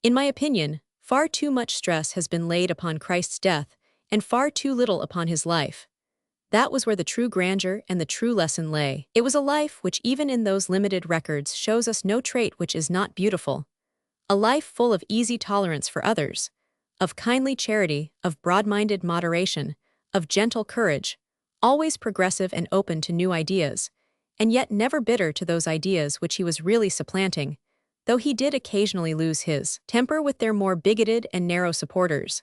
In my opinion, far too much stress has been laid upon Christ's death, and far too little upon his life. That was where the true grandeur and the true lesson lay. It was a life which even in those limited records shows us no trait which is not beautiful. A life full of easy tolerance for others, of kindly charity, of broad-minded moderation, of gentle courage, always progressive and open to new ideas, and yet never bitter to those ideas which he was really supplanting, though he did occasionally lose his temper with their more bigoted and narrow supporters.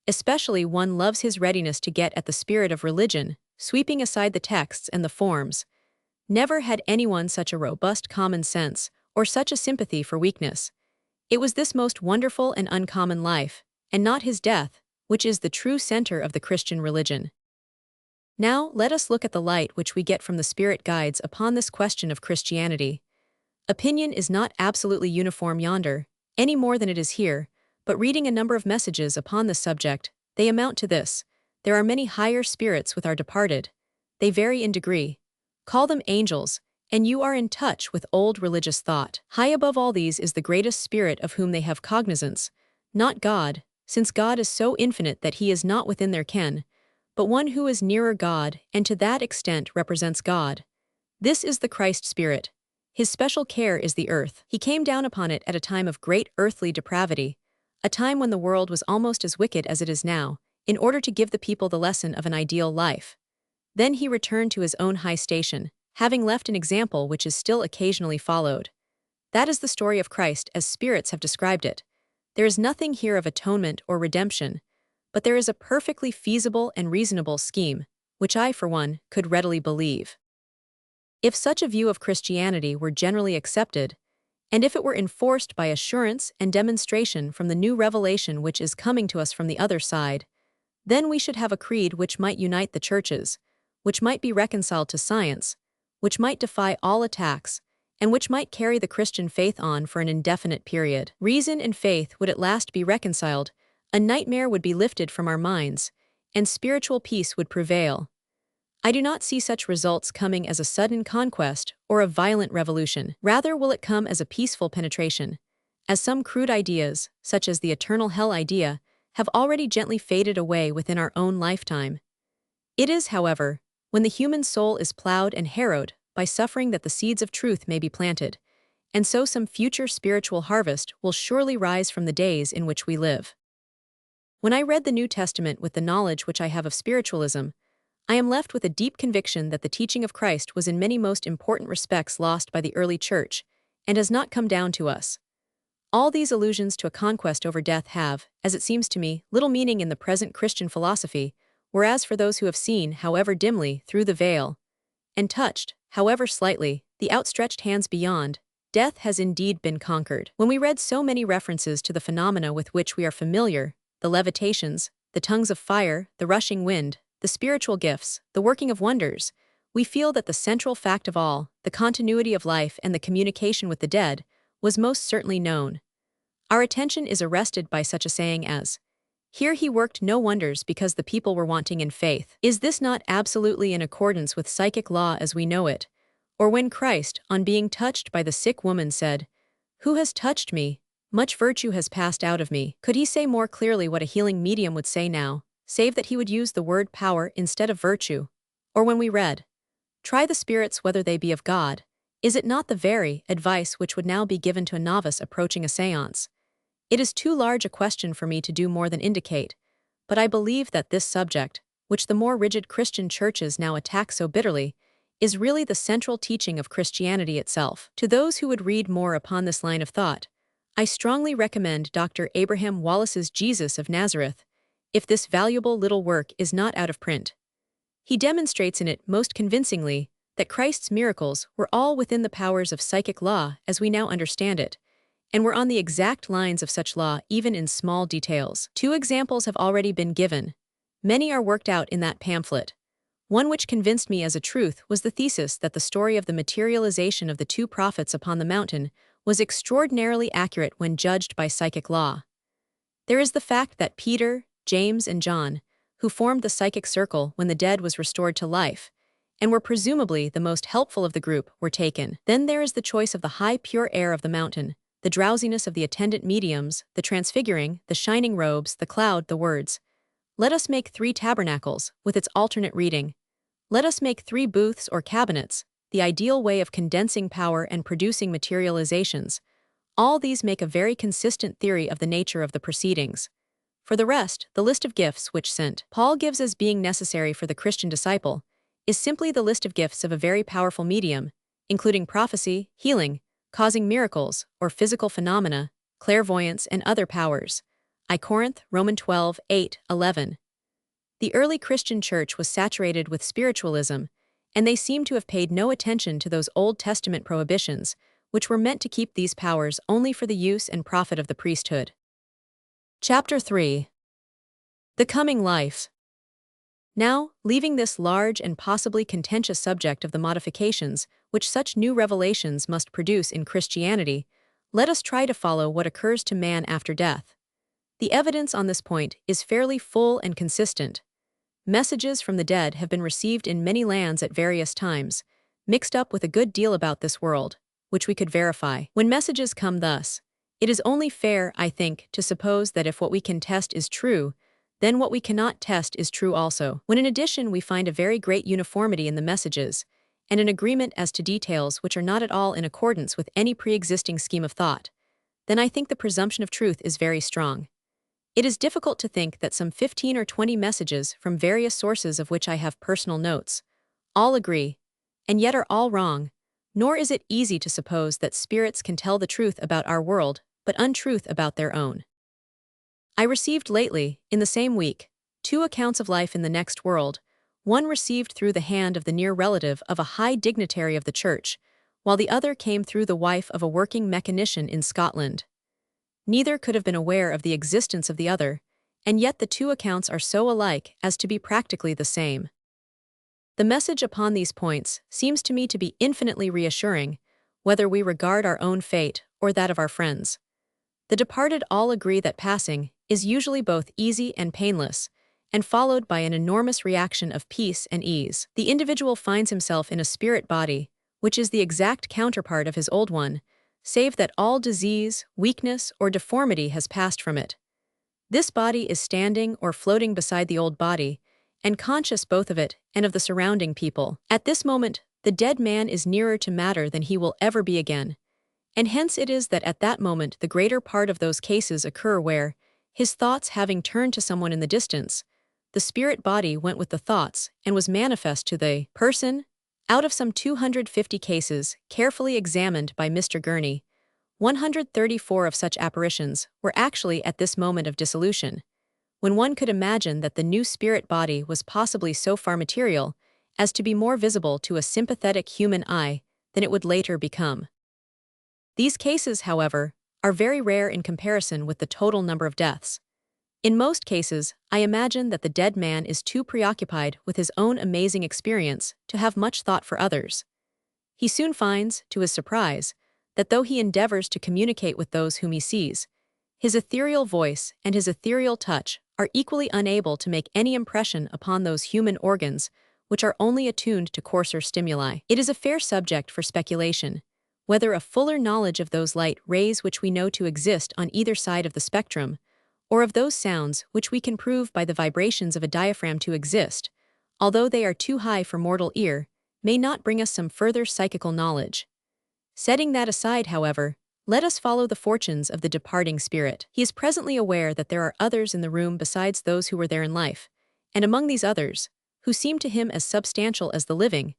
Especially one loves his readiness to get at the spirit of religion, sweeping aside the texts and the forms. Never had anyone such a robust common sense, or such a sympathy for weakness. It was this most wonderful and uncommon life, and not his death, which is the true center of the Christian religion. Now, let us look at the light which we get from the Spirit guides upon this question of Christianity. Opinion is not absolutely uniform yonder, any more than it is here, but reading a number of messages upon this subject, they amount to this: there are many higher spirits with our departed. they vary in degree. Call them angels, and you are in touch with old religious thought. High above all these is the greatest spirit of whom they have cognizance, not God, since God is so infinite that he is not within their ken, but one who is nearer God and to that extent represents God. This is the Christ spirit. His special care is the earth. He came down upon it at a time of great earthly depravity, a time when the world was almost as wicked as it is now, in order to give the people the lesson of an ideal life. Then he returned to his own high station, having left an example which is still occasionally followed. That is the story of Christ as spirits have described it. There is nothing here of atonement or redemption, but there is a perfectly feasible and reasonable scheme, which I, for one, could readily believe. If such a view of Christianity were generally accepted, and if it were enforced by assurance and demonstration from the new revelation which is coming to us from the other side, then we should have a creed which might unite the churches, which might be reconciled to science, which might defy all attacks, and which might carry the Christian faith on for an indefinite period. Reason and faith would at last be reconciled, a nightmare would be lifted from our minds, and spiritual peace would prevail. I do not see such results coming as a sudden conquest or a violent revolution. Rather will it come as a peaceful penetration, as some crude ideas, such as the eternal hell idea, have already gently faded away within our own lifetime. It is, however, when the human soul is plowed and harrowed by suffering that the seeds of truth may be planted, and so some future spiritual harvest will surely rise from the days in which we live. When I read the New Testament with the knowledge which I have of spiritualism, I am left with a deep conviction that the teaching of Christ was in many most important respects lost by the early church, and has not come down to us. All these allusions to a conquest over death have, as it seems to me, little meaning in the present Christian philosophy, whereas for those who have seen, however dimly, through the veil, and touched, however slightly, the outstretched hands beyond, death has indeed been conquered. When we read so many references to the phenomena with which we are familiar, the levitations, the tongues of fire, the rushing wind, the spiritual gifts, the working of wonders, we feel that the central fact of all, the continuity of life and the communication with the dead, was most certainly known. Our attention is arrested by such a saying as, "Here he worked no wonders because the people were wanting in faith." Is this not absolutely in accordance with psychic law as we know it? Or when Christ, on being touched by the sick woman, said, "Who has touched me? Much virtue has passed out of me." Could he say more clearly what a healing medium would say now, save that he would use the word power instead of virtue? Or when we read, "Try the spirits whether they be of God," is it not the very advice which would now be given to a novice approaching a séance? It is too large a question for me to do more than indicate, but I believe that this subject, which the more rigid Christian churches now attack so bitterly, is really the central teaching of Christianity itself. To those who would read more upon this line of thought, I strongly recommend Dr. Abraham Wallace's Jesus of Nazareth, if this valuable little work is not out of print. He demonstrates in it most convincingly that Christ's miracles were all within the powers of psychic law as we now understand it, and were on the exact lines of such law even in small details. 2 examples have already been given. Many are worked out in that pamphlet. One which convinced me as a truth was the thesis that the story of the materialization of the 2 prophets upon the mountain was extraordinarily accurate when judged by psychic law. There is the fact that Peter, James, and John, who formed the psychic circle when the dead was restored to life, and were presumably the most helpful of the group, were taken. Then there is the choice of the high pure air of the mountain, the drowsiness of the attendant mediums, the transfiguring, the shining robes, the cloud, the words, "Let us make 3 tabernacles," with its alternate reading, "Let us make 3 booths or cabinets," the ideal way of condensing power and producing materializations. All these make a very consistent theory of the nature of the proceedings. For the rest, the list of gifts which St. Paul gives as being necessary for the Christian disciple is simply the list of gifts of a very powerful medium, including prophecy, healing, causing miracles, or physical phenomena, clairvoyance, and other powers. I Corinth, Romans 12, 8, 11. The early Christian church was saturated with spiritualism, and they seem to have paid no attention to those Old Testament prohibitions, which were meant to keep these powers only for the use and profit of the priesthood. Chapter 3. The Coming Life. Now, leaving this large and possibly contentious subject of the modifications which such new revelations must produce in Christianity, let us try to follow what occurs to man after death. The evidence on this point is fairly full and consistent. Messages from the dead have been received in many lands at various times, mixed up with a good deal about this world, which we could verify. When messages come thus, it is only fair, I think, to suppose that if what we can test is true, then what we cannot test is true also. When in addition we find a very great uniformity in the messages, and an agreement as to details which are not at all in accordance with any pre-existing scheme of thought, then I think the presumption of truth is very strong. It is difficult to think that some 15 or 20 messages from various sources of which I have personal notes all agree, and yet are all wrong, nor is it easy to suppose that spirits can tell the truth about our world, but untruth about their own. I received lately, in the same week, 2 accounts of life in the next world, one received through the hand of the near relative of a high dignitary of the church, while the other came through the wife of a working mechanician in Scotland. Neither could have been aware of the existence of the other, and yet the 2 accounts are so alike as to be practically the same. The message upon these points seems to me to be infinitely reassuring, whether we regard our own fate or that of our friends. The departed all agree that passing is usually both easy and painless, and followed by an enormous reaction of peace and ease. The individual finds himself in a spirit body, which is the exact counterpart of his old one, save that all disease, weakness, or deformity has passed from it. This body is standing or floating beside the old body, and conscious both of it and of the surrounding people. At this moment, the dead man is nearer to matter than he will ever be again, and hence it is that at that moment the greater part of those cases occur where, his thoughts having turned to someone in the distance, the spirit body went with the thoughts and was manifest to the person. Out of some 250 cases carefully examined by Mr. Gurney, 134 of such apparitions were actually at this moment of dissolution, when one could imagine that the new spirit body was possibly so far material as to be more visible to a sympathetic human eye than it would later become. These cases, however, are very rare in comparison with the total number of deaths. In most cases, I imagine that the dead man is too preoccupied with his own amazing experience to have much thought for others. He soon finds, to his surprise, that though he endeavors to communicate with those whom he sees, his ethereal voice and his ethereal touch are equally unable to make any impression upon those human organs which are only attuned to coarser stimuli. It is a fair subject for speculation, whether a fuller knowledge of those light rays which we know to exist on either side of the spectrum, or of those sounds which we can prove by the vibrations of a diaphragm to exist, although they are too high for mortal ear, may not bring us some further psychical knowledge. Setting that aside, however, let us follow the fortunes of the departing spirit. He is presently aware that there are others in the room besides those who were there in life, and among these others, who seem to him as substantial as the living,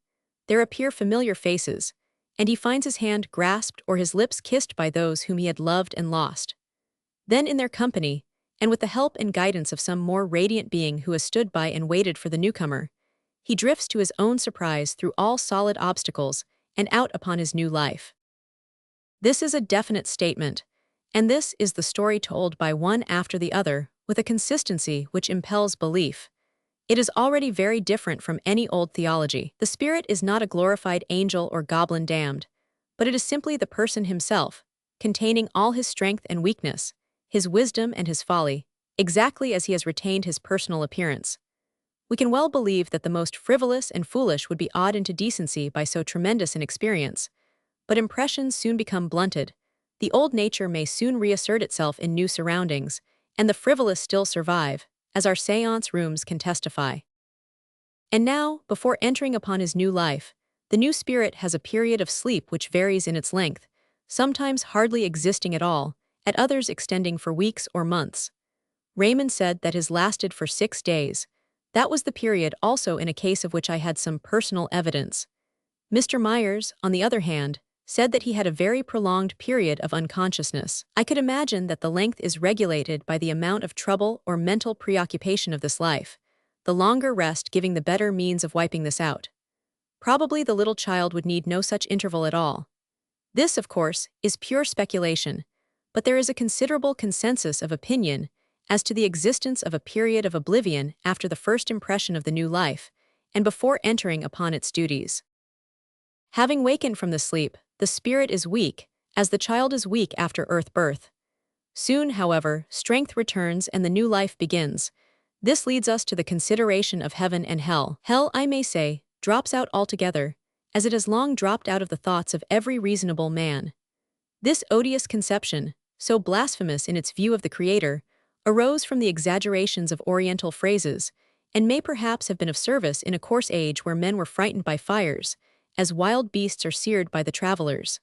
there appear familiar faces, and he finds his hand grasped or his lips kissed by those whom he had loved and lost. Then in their company, and with the help and guidance of some more radiant being who has stood by and waited for the newcomer, he drifts to his own surprise through all solid obstacles and out upon his new life. This is a definite statement, and this is the story told by one after the other with a consistency which impels belief. It is already very different from any old theology. The spirit is not a glorified angel or goblin damned, but it is simply the person himself, containing all his strength and weakness, his wisdom and his folly, exactly as he has retained his personal appearance. We can well believe that the most frivolous and foolish would be awed into decency by so tremendous an experience, but impressions soon become blunted, the old nature may soon reassert itself in new surroundings, and the frivolous still survive, as our séance rooms can testify. And now, before entering upon his new life, the new spirit has a period of sleep which varies in its length, sometimes hardly existing at all, at others extending for weeks or months. Raymond said that his lasted for 6 days. That was the period also in a case of which I had some personal evidence. Mr. Myers, on the other hand, said that he had a very prolonged period of unconsciousness. I could imagine that the length is regulated by the amount of trouble or mental preoccupation of this life, the longer rest giving the better means of wiping this out. Probably the little child would need no such interval at all. This, of course, is pure speculation, but there is a considerable consensus of opinion as to the existence of a period of oblivion after the first impression of the new life, and before entering upon its duties. Having wakened from the sleep, the spirit is weak, as the child is weak after earth birth. Soon, however, strength returns and the new life begins, This leads us to the consideration of heaven and hell. Hell, I may say, drops out altogether, as it has long dropped out of the thoughts of every reasonable man. This odious conception, so blasphemous in its view of the Creator, arose from the exaggerations of Oriental phrases, and may perhaps have been of service in a coarse age where men were frightened by fires, as wild beasts are seared by the travelers.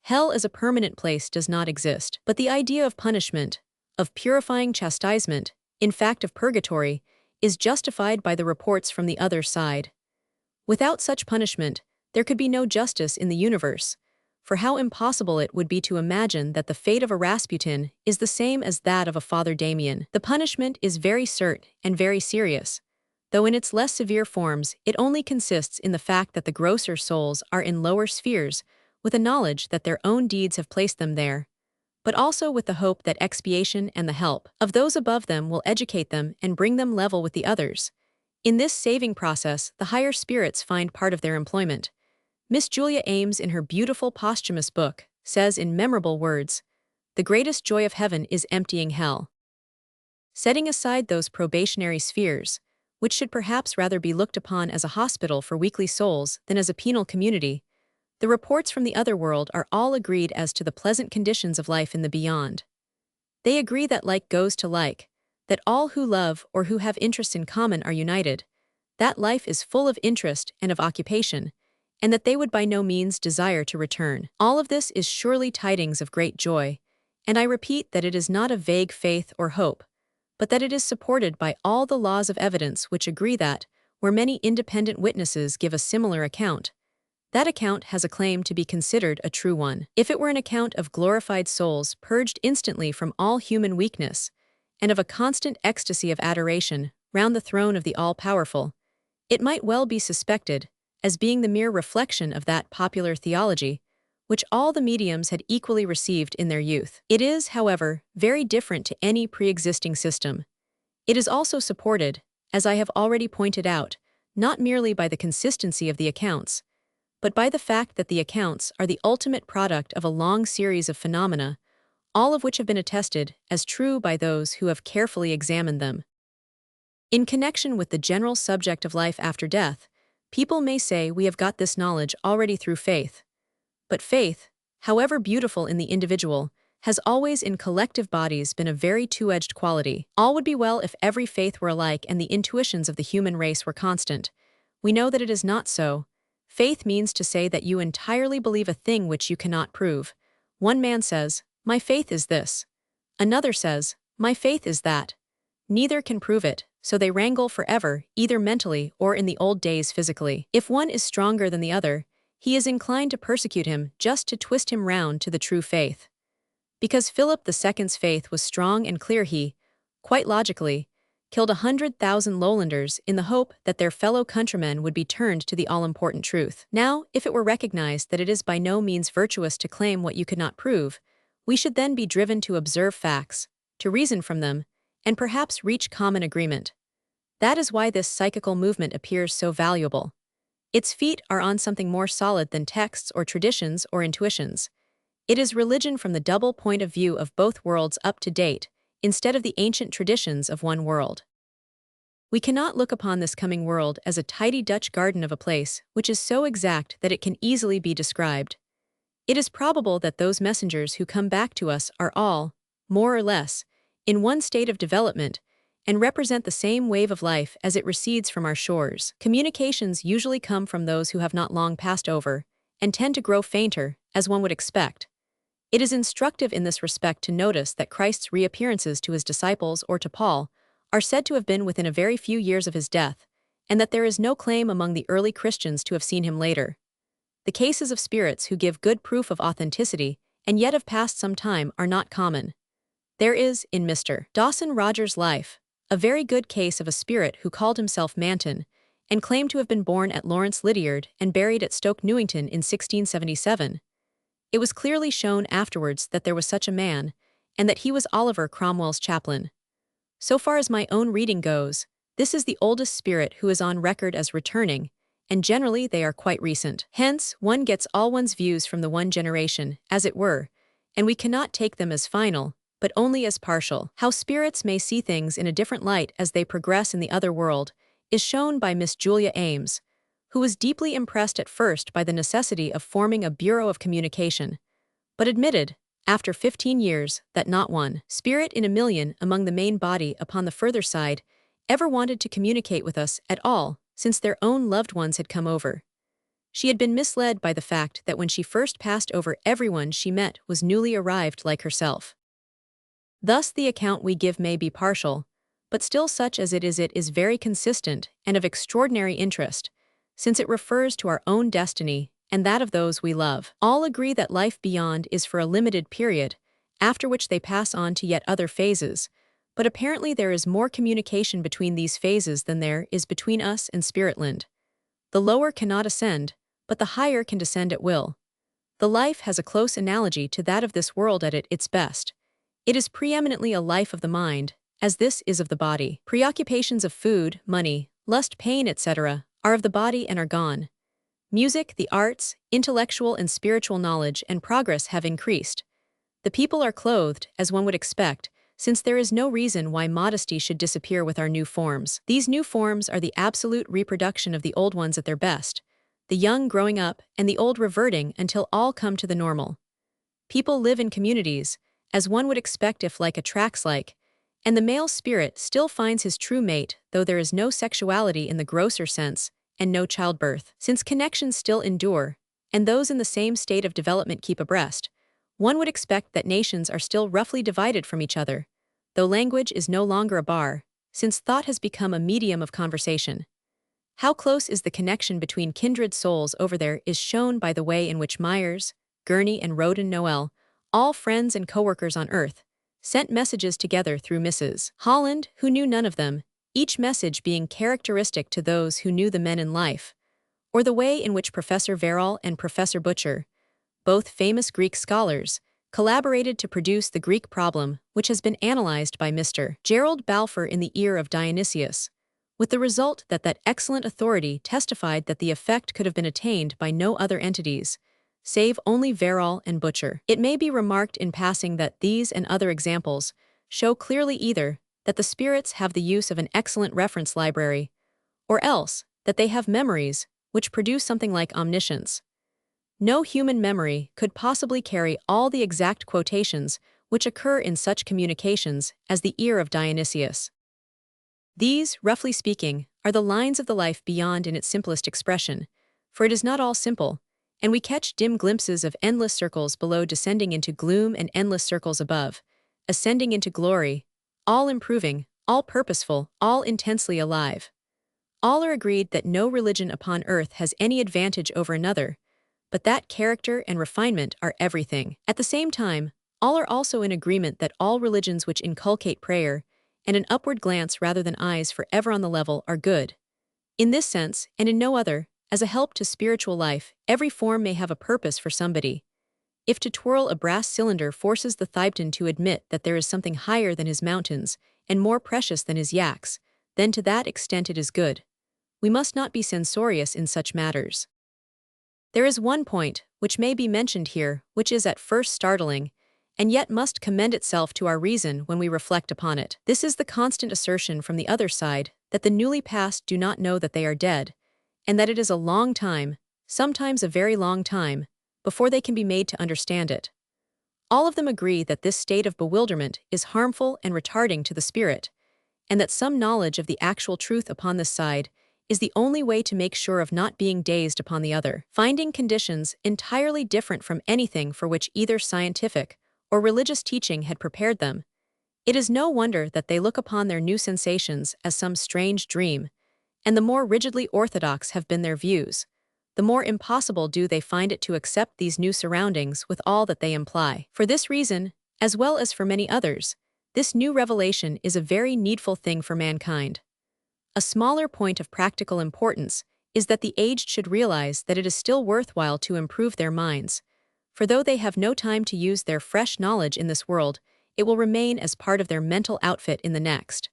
Hell as a permanent place does not exist, but the idea of punishment, of purifying chastisement, in fact of purgatory, is justified by the reports from the other side. Without such punishment, there could be no justice in the universe, for how impossible it would be to imagine that the fate of a Rasputin is the same as that of a Father Damien. The punishment is very certain and very serious, though in its less severe forms it only consists in the fact that the grosser souls are in lower spheres, with a knowledge that their own deeds have placed them there, but also with the hope that expiation and the help of those above them will educate them and bring them level with the others. In this saving process, the higher spirits find part of their employment. Miss Julia Ames, in her beautiful posthumous book, says in memorable words, "The greatest joy of heaven is emptying hell." Setting aside those probationary spheres, which should perhaps rather be looked upon as a hospital for weakly souls than as a penal community, the reports from the other world are all agreed as to the pleasant conditions of life in the beyond. They agree that like goes to like, that all who love or who have interests in common are united, that life is full of interest and of occupation, and that they would by no means desire to return. All of this is surely tidings of great joy, and I repeat that it is not a vague faith or hope, but that it is supported by all the laws of evidence which agree that, where many independent witnesses give a similar account, that account has a claim to be considered a true one. If it were an account of glorified souls purged instantly from all human weakness, and of a constant ecstasy of adoration round the throne of the all-powerful, it might well be suspected as being the mere reflection of that popular theology, which all the mediums had equally received in their youth. It is, however, very different to any pre-existing system. It is also supported, as I have already pointed out, not merely by the consistency of the accounts, but by the fact that the accounts are the ultimate product of a long series of phenomena, all of which have been attested as true by those who have carefully examined them. In connection with the general subject of life after death, people may say we have got this knowledge already through faith. But faith, however beautiful in the individual, has always in collective bodies been a very two-edged quality. All would be well if every faith were alike and the intuitions of the human race were constant. We know that it is not so. Faith means to say that you entirely believe a thing which you cannot prove. One man says, "My faith is this." Another says, "My faith is that." Neither can prove it, so they wrangle forever, either mentally or in the old days physically. If one is stronger than the other, he is inclined to persecute him just to twist him round to the true faith. Because Philip II's faith was strong and clear, he, quite logically, killed 100,000 lowlanders in the hope that their fellow countrymen would be turned to the all-important truth. Now, if it were recognized that it is by no means virtuous to claim what you could not prove, we should then be driven to observe facts, to reason from them, and perhaps reach common agreement. That is why this psychical movement appears so valuable. Its feet are on something more solid than texts or traditions or intuitions. It is religion from the double point of view of both worlds up to date, instead of the ancient traditions of one world. We cannot look upon this coming world as a tidy Dutch garden of a place which is so exact that it can easily be described. It is probable that those messengers who come back to us are all, more or less, in one state of development, and represent the same wave of life as it recedes from our shores. Communications usually come from those who have not long passed over, and tend to grow fainter, as one would expect. It is instructive in this respect to notice that Christ's reappearances to his disciples or to Paul are said to have been within a very few years of his death, and that there is no claim among the early Christians to have seen him later. The cases of spirits who give good proof of authenticity and yet have passed some time are not common. There is, in Mr. Dawson Rogers' life, a very good case of a spirit who called himself Manton, and claimed to have been born at Lawrence Lydiard and buried at Stoke Newington in 1677. It was clearly shown afterwards that there was such a man, and that he was Oliver Cromwell's chaplain. So far as my own reading goes, this is the oldest spirit who is on record as returning, and generally they are quite recent. Hence, one gets all one's views from the one generation, as it were, and we cannot take them as final, but only as partial. How spirits may see things in a different light as they progress in the other world is shown by Miss Julia Ames, who was deeply impressed at first by the necessity of forming a bureau of communication, but admitted, after 15 years, that not one spirit in a million among the main body upon the further side ever wanted to communicate with us at all since their own loved ones had come over. She had been misled by the fact that when she first passed over, everyone she met was newly arrived like herself. Thus the account we give may be partial, but still such as it is very consistent and of extraordinary interest, since it refers to our own destiny and that of those we love. All agree that life beyond is for a limited period, after which they pass on to yet other phases, but apparently there is more communication between these phases than there is between us and Spiritland. The lower cannot ascend, but the higher can descend at will. The life has a close analogy to that of this world at its best. It is preeminently a life of the mind, as this is of the body. Preoccupations of food, money, lust, pain, etc., are of the body and are gone. Music, the arts, intellectual and spiritual knowledge and progress have increased. The people are clothed, as one would expect, since there is no reason why modesty should disappear with our new forms. These new forms are the absolute reproduction of the old ones at their best, the young growing up and the old reverting until all come to the normal. People live in communities, as one would expect if like attracts like, and the male spirit still finds his true mate, though there is no sexuality in the grosser sense, and no childbirth. Since connections still endure, and those in the same state of development keep abreast, one would expect that nations are still roughly divided from each other, though language is no longer a bar, since thought has become a medium of conversation. How close is the connection between kindred souls over there is shown by the way in which Myers, Gurney, and Roden Noel, all friends and co-workers on Earth, sent messages together through Mrs. Holland, who knew none of them, each message being characteristic to those who knew the men in life, or the way in which Professor Verrall and Professor Butcher, both famous Greek scholars, collaborated to produce the Greek problem which has been analyzed by Mr. Gerald Balfour in the ear of Dionysius, with the result that that excellent authority testified that the effect could have been attained by no other entities, save only Verrall and Butcher. It may be remarked in passing that these and other examples show clearly either that the spirits have the use of an excellent reference library, or else that they have memories which produce something like omniscience. No human memory could possibly carry all the exact quotations which occur in such communications as the ear of Dionysius. These, roughly speaking, are the lines of the life beyond in its simplest expression, for it is not all simple, and we catch dim glimpses of endless circles below descending into gloom and endless circles above, ascending into glory, all improving, all purposeful, all intensely alive. All are agreed that no religion upon earth has any advantage over another, but that character and refinement are everything. At the same time, all are also in agreement that all religions which inculcate prayer and an upward glance rather than eyes forever on the level are good. In this sense, and in no other, as a help to spiritual life, every form may have a purpose for somebody. If to twirl a brass cylinder forces the Thibetan to admit that there is something higher than his mountains and more precious than his yaks, then to that extent it is good. We must not be censorious in such matters. There is one point, which may be mentioned here, which is at first startling, and yet must commend itself to our reason when we reflect upon it. This is the constant assertion from the other side that the newly passed do not know that they are dead, and that it is a long time, sometimes a very long time, before they can be made to understand it. All of them agree that this state of bewilderment is harmful and retarding to the spirit, and that some knowledge of the actual truth upon this side is the only way to make sure of not being dazed upon the other. Finding conditions entirely different from anything for which either scientific or religious teaching had prepared them, it is no wonder that they look upon their new sensations as some strange dream, and the more rigidly orthodox have been their views, the more impossible do they find it to accept these new surroundings with all that they imply. For this reason, as well as for many others, this new revelation is a very needful thing for mankind. A smaller point of practical importance is that the aged should realize that it is still worthwhile to improve their minds, for though they have no time to use their fresh knowledge in this world, it will remain as part of their mental outfit in the next.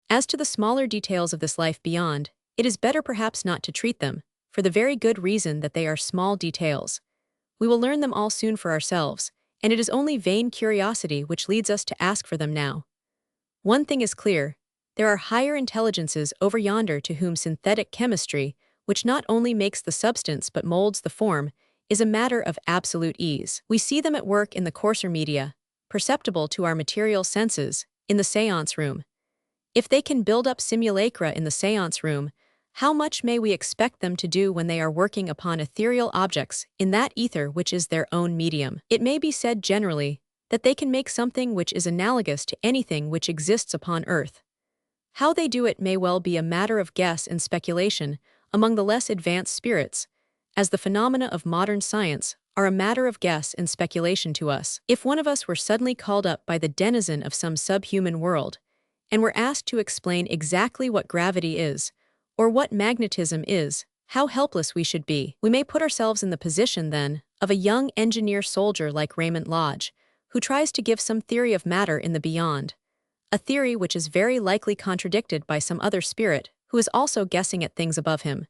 As to the smaller details of this life beyond, it is better perhaps not to treat them, for the very good reason that they are small details. We will learn them all soon for ourselves, and it is only vain curiosity which leads us to ask for them now. One thing is clear: there are higher intelligences over yonder to whom synthetic chemistry, which not only makes the substance but molds the form, is a matter of absolute ease. We see them at work in the coarser media, perceptible to our material senses, in the séance room. If they can build up simulacra in the séance room, how much may we expect them to do when they are working upon ethereal objects in that ether which is their own medium? It may be said generally that they can make something which is analogous to anything which exists upon earth. How they do it may well be a matter of guess and speculation among the less advanced spirits, as the phenomena of modern science are a matter of guess and speculation to us. If one of us were suddenly called up by the denizen of some subhuman world, and were asked to explain exactly what gravity is, or what magnetism is, how helpless we should be. We may put ourselves in the position, then, of a young engineer soldier like Raymond Lodge, who tries to give some theory of matter in the beyond, a theory which is very likely contradicted by some other spirit who is also guessing at things above him.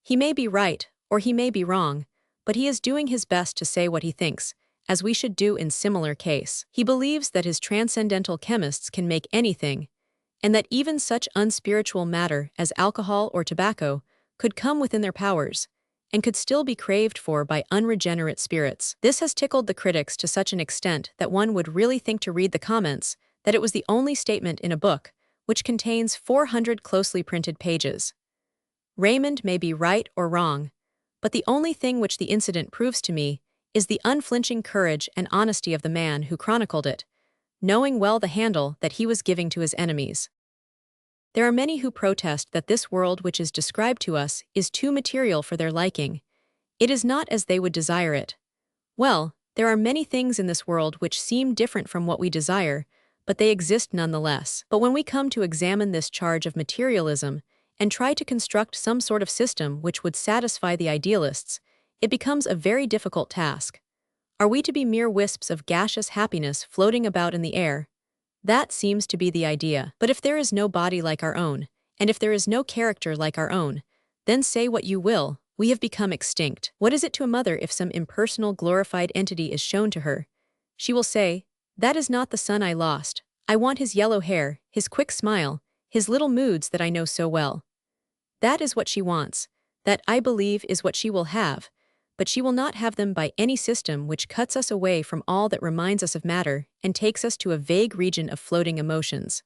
He may be right, or he may be wrong, but he is doing his best to say what he thinks, as we should do in similar case. He believes that his transcendental chemists can make anything, and that even such unspiritual matter as alcohol or tobacco could come within their powers, and could still be craved for by unregenerate spirits. This has tickled the critics to such an extent that one would really think to read the comments that it was the only statement in a book which contains 400 closely printed pages. Raymond may be right or wrong, but the only thing which the incident proves to me is the unflinching courage and honesty of the man who chronicled it, knowing well the handle that he was giving to his enemies. There are many who protest that this world which is described to us is too material for their liking. It is not as they would desire it. Well, there are many things in this world which seem different from what we desire, but they exist nonetheless. But when we come to examine this charge of materialism and try to construct some sort of system which would satisfy the idealists, it becomes a very difficult task. Are we to be mere wisps of gaseous happiness floating about in the air? That seems to be the idea. But if there is no body like our own, and if there is no character like our own, then say what you will, we have become extinct. What is it to a mother if some impersonal glorified entity is shown to her? She will say, "That is not the son I lost. I want his yellow hair, his quick smile, his little moods that I know so well." That is what she wants. That, I believe, is what she will have, but she will not have them by any system which cuts us away from all that reminds us of matter and takes us to a vague region of floating emotions.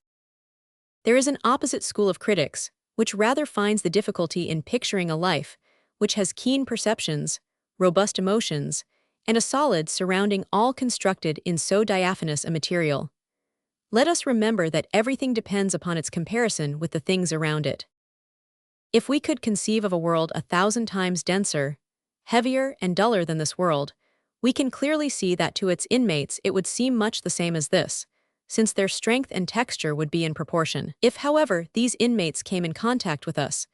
There is an opposite school of critics, which rather finds the difficulty in picturing a life which has keen perceptions, robust emotions, and a solid surrounding all constructed in so diaphanous a material. Let us remember that everything depends upon its comparison with the things around it. If we could conceive of a world 1,000 times denser, heavier and duller than this world, we can clearly see that to its inmates it would seem much the same as this, since their strength and texture would be in proportion. If, however, these inmates came in contact with us,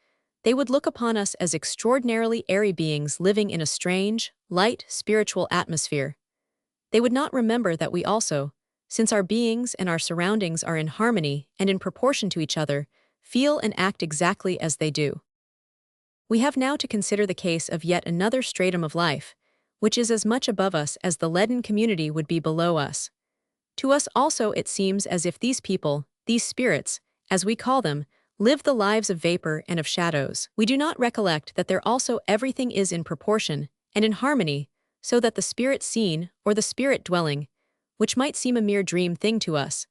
they would look upon us as extraordinarily airy beings living in a strange, light, spiritual atmosphere. They would not remember that we also, since our beings and our surroundings are in harmony and in proportion to each other, feel and act exactly as they do. We have now to consider the case of yet another stratum of life, which is as much above us as the leaden community would be below us. To us also it seems as if these people, these spirits, as we call them, live the lives of vapor and of shadows. We do not recollect that there also everything is in proportion and in harmony, so that the spirit seen, or the spirit dwelling, which might seem a mere dream thing to us,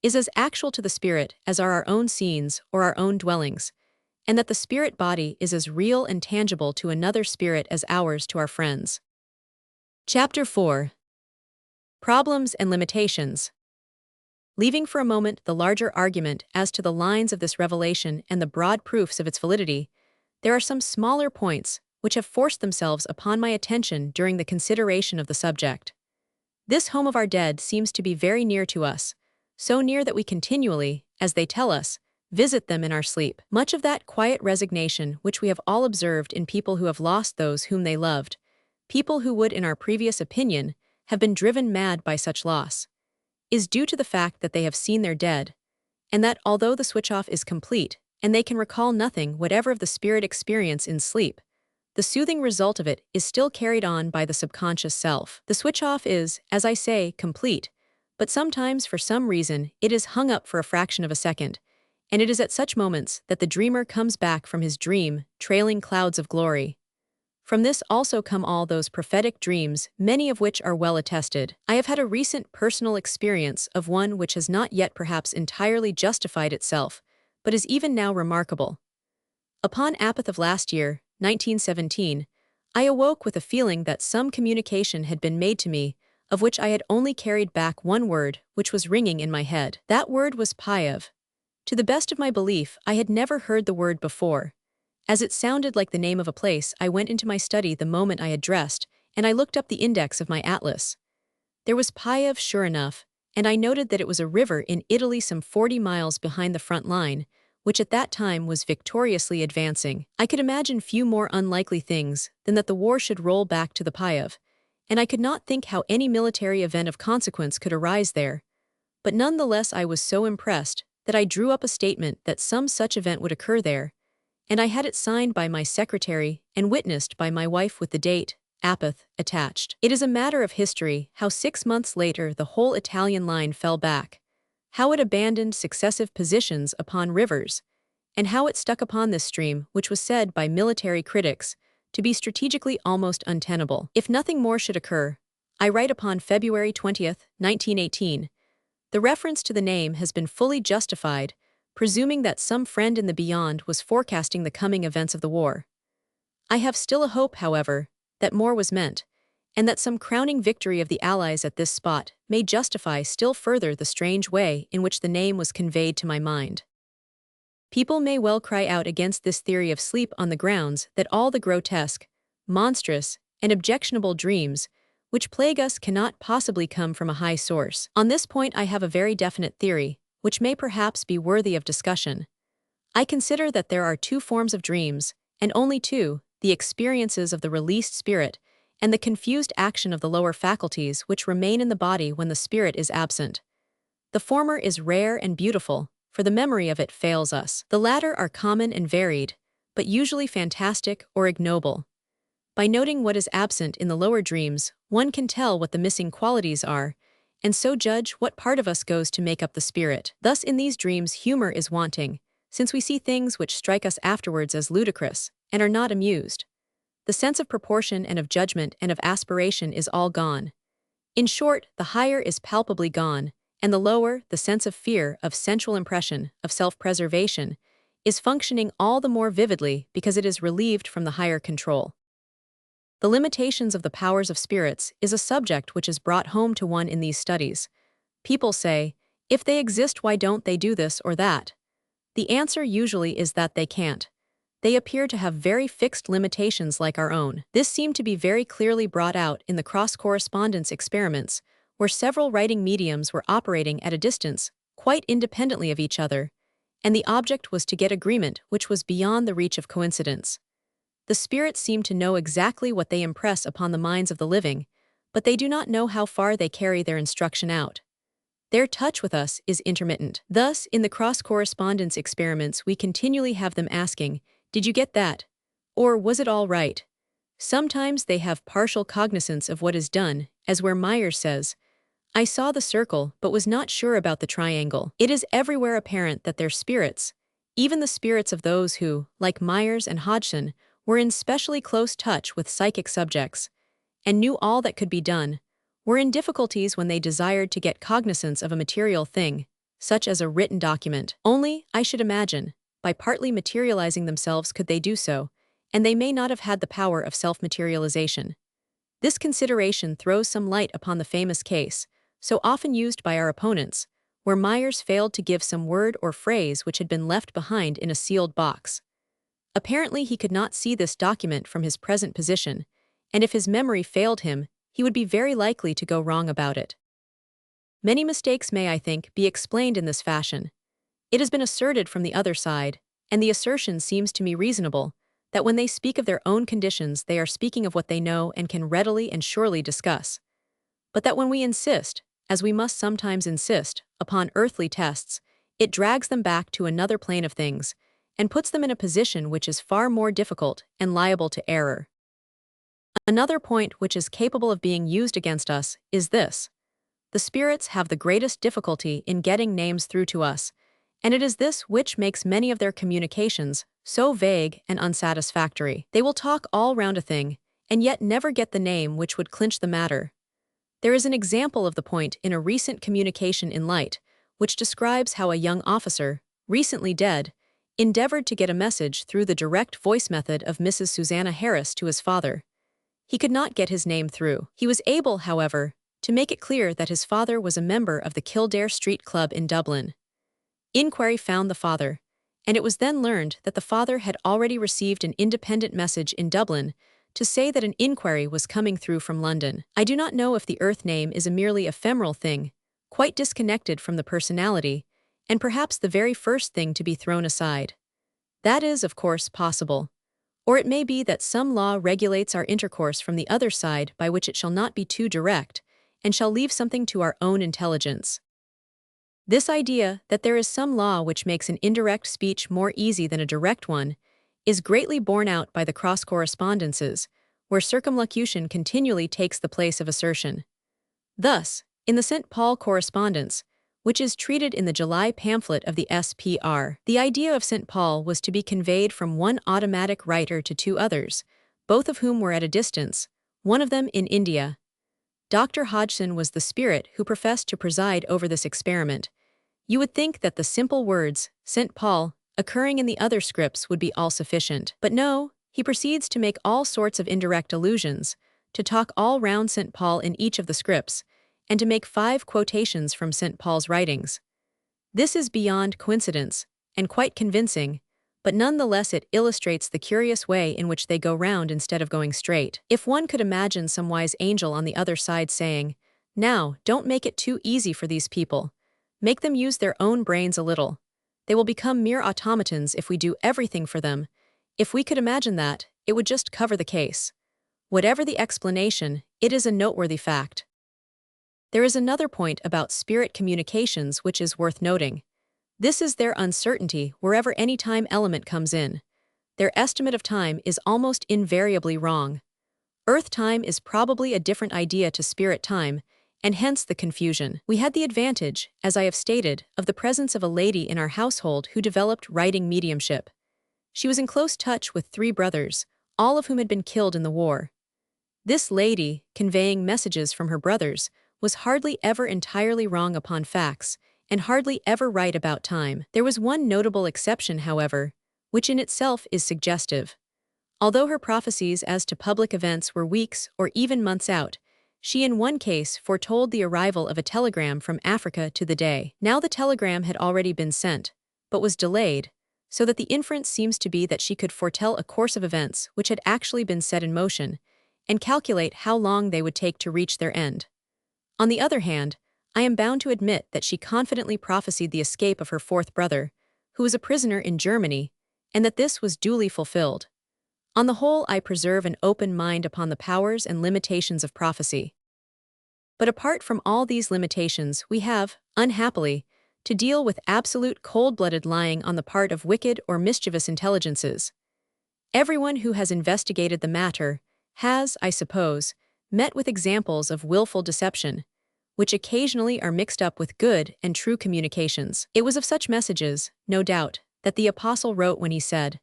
is as actual to the spirit as are our own scenes or our own dwellings, and that the spirit body is as real and tangible to another spirit as ours to our friends. Chapter 4. Problems and Limitations. Leaving for a moment the larger argument as to the lines of this revelation and the broad proofs of its validity, there are some smaller points which have forced themselves upon my attention during the consideration of the subject. This home of our dead seems to be very near to us, so near that we continually, as they tell us, visit them in our sleep. Much of that quiet resignation which we have all observed in people who have lost those whom they loved, people who would, in our previous opinion, have been driven mad by such loss, is due to the fact that they have seen their dead, and that although the switch-off is complete, and they can recall nothing whatever of the spirit experience in sleep, the soothing result of it is still carried on by the subconscious self. The switch-off is, as I say, complete, but sometimes, for some reason, it is hung up for a fraction of a second, and it is at such moments that the dreamer comes back from his dream, trailing clouds of glory. From this also come all those prophetic dreams, many of which are well attested. I have had a recent personal experience of one which has not yet perhaps entirely justified itself, but is even now remarkable. Upon Apith of last year, 1917, I awoke with a feeling that some communication had been made to me, of which I had only carried back one word, which was ringing in my head. That word was Payev. To the best of my belief, I had never heard the word before. As it sounded like the name of a place, I went into my study the moment I had dressed, and I looked up the index of my atlas. There was Payev sure enough, and I noted that it was a river in Italy some 40 miles behind the front line, which at that time was victoriously advancing. I could imagine few more unlikely things than that the war should roll back to the Payev, and I could not think how any military event of consequence could arise there. But nonetheless I was so impressed that I drew up a statement that some such event would occur there, and I had it signed by my secretary and witnessed by my wife with the date, Apith, attached. It is a matter of history how 6 months later the whole Italian line fell back, how it abandoned successive positions upon rivers, and how it stuck upon this stream which was said by military critics to be strategically almost untenable. If nothing more should occur, I write upon February 20th, 1918, the reference to the name has been fully justified, presuming that some friend in the beyond was forecasting the coming events of the war. I have still a hope, however, that more was meant, and that some crowning victory of the Allies at this spot may justify still further the strange way in which the name was conveyed to my mind. People may well cry out against this theory of sleep on the grounds that all the grotesque, monstrous, and objectionable dreams which plague us cannot possibly come from a high source. On this point I have a very definite theory, which may perhaps be worthy of discussion. I consider that there are two forms of dreams, and only two, the experiences of the released spirit and the confused action of the lower faculties which remain in the body when the spirit is absent. The former is rare and beautiful, for the memory of it fails us. The latter are common and varied, but usually fantastic or ignoble. By noting what is absent in the lower dreams, one can tell what the missing qualities are, and so judge what part of us goes to make up the spirit. Thus in these dreams humor is wanting, since we see things which strike us afterwards as ludicrous, and are not amused. The sense of proportion and of judgment and of aspiration is all gone. In short, the higher is palpably gone, and the lower, the sense of fear, of sensual impression, of self-preservation, is functioning all the more vividly because it is relieved from the higher control. The limitations of the powers of spirits is a subject which is brought home to one in these studies. People say, if they exist, why don't they do this or that? The answer usually is that they can't. They appear to have very fixed limitations like our own. This seemed to be very clearly brought out in the cross-correspondence experiments, where several writing mediums were operating at a distance, quite independently of each other, and the object was to get agreement which was beyond the reach of coincidence. The spirits seem to know exactly what they impress upon the minds of the living, but they do not know how far they carry their instruction out. Their touch with us is intermittent. Thus, in the cross-correspondence experiments we continually have them asking, "Did you get that?" Or "Was it all right?" Sometimes they have partial cognizance of what is done, as where Myers says, "I saw the circle but was not sure about the triangle." It is everywhere apparent that their spirits, even the spirits of those who, like Myers and Hodgson, were in specially close touch with psychic subjects, and knew all that could be done, were in difficulties when they desired to get cognizance of a material thing, such as a written document. Only, I should imagine, by partly materializing themselves could they do so, and they may not have had the power of self-materialization. This consideration throws some light upon the famous case, so often used by our opponents, where Myers failed to give some word or phrase which had been left behind in a sealed box. Apparently he could not see this document from his present position, and if his memory failed him, he would be very likely to go wrong about it. Many mistakes may, I think, be explained in this fashion. It has been asserted from the other side, and the assertion seems to me reasonable, that when they speak of their own conditions they are speaking of what they know and can readily and surely discuss. But that when we insist, as we must sometimes insist, upon earthly tests, it drags them back to another plane of things, and puts them in a position which is far more difficult and liable to error. Another point which is capable of being used against us is this. The spirits have the greatest difficulty in getting names through to us, and it is this which makes many of their communications so vague and unsatisfactory. They will talk all round a thing, and yet never get the name which would clinch the matter. There is an example of the point in a recent communication in Light, which describes how a young officer, recently dead, endeavored to get a message through the direct voice method of Mrs. Susanna Harris to his father. He could not get his name through. He was able, however, to make it clear that his father was a member of the Kildare Street Club in Dublin. Inquiry found the father, and it was then learned that the father had already received an independent message in Dublin to say that an inquiry was coming through from London. I do not know if the Earth name is a merely ephemeral thing, quite disconnected from the personality, and perhaps the very first thing to be thrown aside. That is, of course, possible. Or it may be that some law regulates our intercourse from the other side by which it shall not be too direct, and shall leave something to our own intelligence. This idea that there is some law which makes an indirect speech more easy than a direct one is greatly borne out by the cross-correspondences, where circumlocution continually takes the place of assertion. Thus, in the St. Paul correspondence, which is treated in the July pamphlet of the SPR, the idea of St. Paul was to be conveyed from one automatic writer to two others, both of whom were at a distance, one of them in India. Dr. Hodgson was the spirit who professed to preside over this experiment. You would think that the simple words, St. Paul, occurring in the other scripts would be all sufficient. But no, he proceeds to make all sorts of indirect allusions, to talk all round St. Paul in each of the scripts, and to make 5 quotations from St. Paul's writings. This is beyond coincidence, and quite convincing, but nonetheless it illustrates the curious way in which they go round instead of going straight. If one could imagine some wise angel on the other side saying, "Now, don't make it too easy for these people. Make them use their own brains a little. They will become mere automatons if we do everything for them." If we could imagine that, it would just cover the case. Whatever the explanation, it is a noteworthy fact. There is another point about spirit communications which is worth noting. This is their uncertainty wherever any time element comes in. Their estimate of time is almost invariably wrong. Earth time is probably a different idea to spirit time, and hence the confusion. We had the advantage, as I have stated, of the presence of a lady in our household who developed writing mediumship. She was in close touch with 3 brothers, all of whom had been killed in the war. This lady, conveying messages from her brothers, was hardly ever entirely wrong upon facts, and hardly ever right about time. There was one notable exception, however, which in itself is suggestive. Although her prophecies as to public events were weeks or even months out, she in one case foretold the arrival of a telegram from Africa to the day. Now the telegram had already been sent, but was delayed, so that the inference seems to be that she could foretell a course of events which had actually been set in motion, and calculate how long they would take to reach their end. On the other hand, I am bound to admit that she confidently prophesied the escape of her 4th brother, who was a prisoner in Germany, and that this was duly fulfilled. On the whole, I preserve an open mind upon the powers and limitations of prophecy. But apart from all these limitations, we have, unhappily, to deal with absolute cold-blooded lying on the part of wicked or mischievous intelligences. Everyone who has investigated the matter has, I suppose, met with examples of willful deception, which occasionally are mixed up with good and true communications. It was of such messages, no doubt, that the Apostle wrote when he said,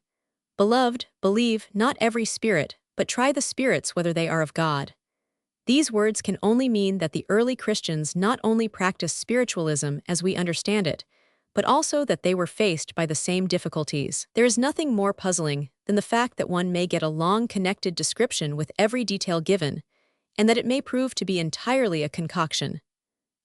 "Beloved, believe not every spirit, but try the spirits whether they are of God." These words can only mean that the early Christians not only practiced spiritualism as we understand it, but also that they were faced by the same difficulties. There is nothing more puzzling than the fact that one may get a long connected description with every detail given, and that it may prove to be entirely a concoction.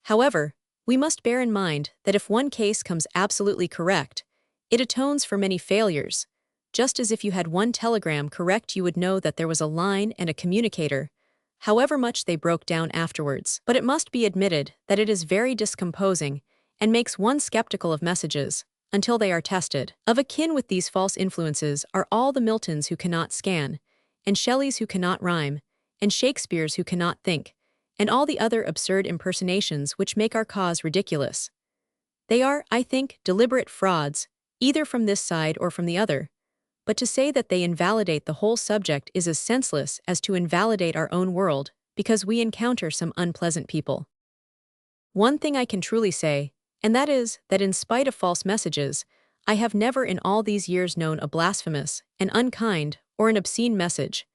However, we must bear in mind that if one case comes absolutely correct, it atones for many failures, just as if you had one telegram correct you would know that there was a line and a communicator, however much they broke down afterwards. But it must be admitted that it is very discomposing and makes one skeptical of messages, until they are tested. Of akin with these false influences are all the Miltons who cannot scan, and Shelleys who cannot rhyme, and Shakespeare's who cannot think, and all the other absurd impersonations which make our cause ridiculous. They are, I think, deliberate frauds, either from this side or from the other, but to say that they invalidate the whole subject is as senseless as to invalidate our own world because we encounter some unpleasant people. One thing I can truly say, and that is that in spite of false messages, I have never in all these years known a blasphemous, an unkind, or an obscene message.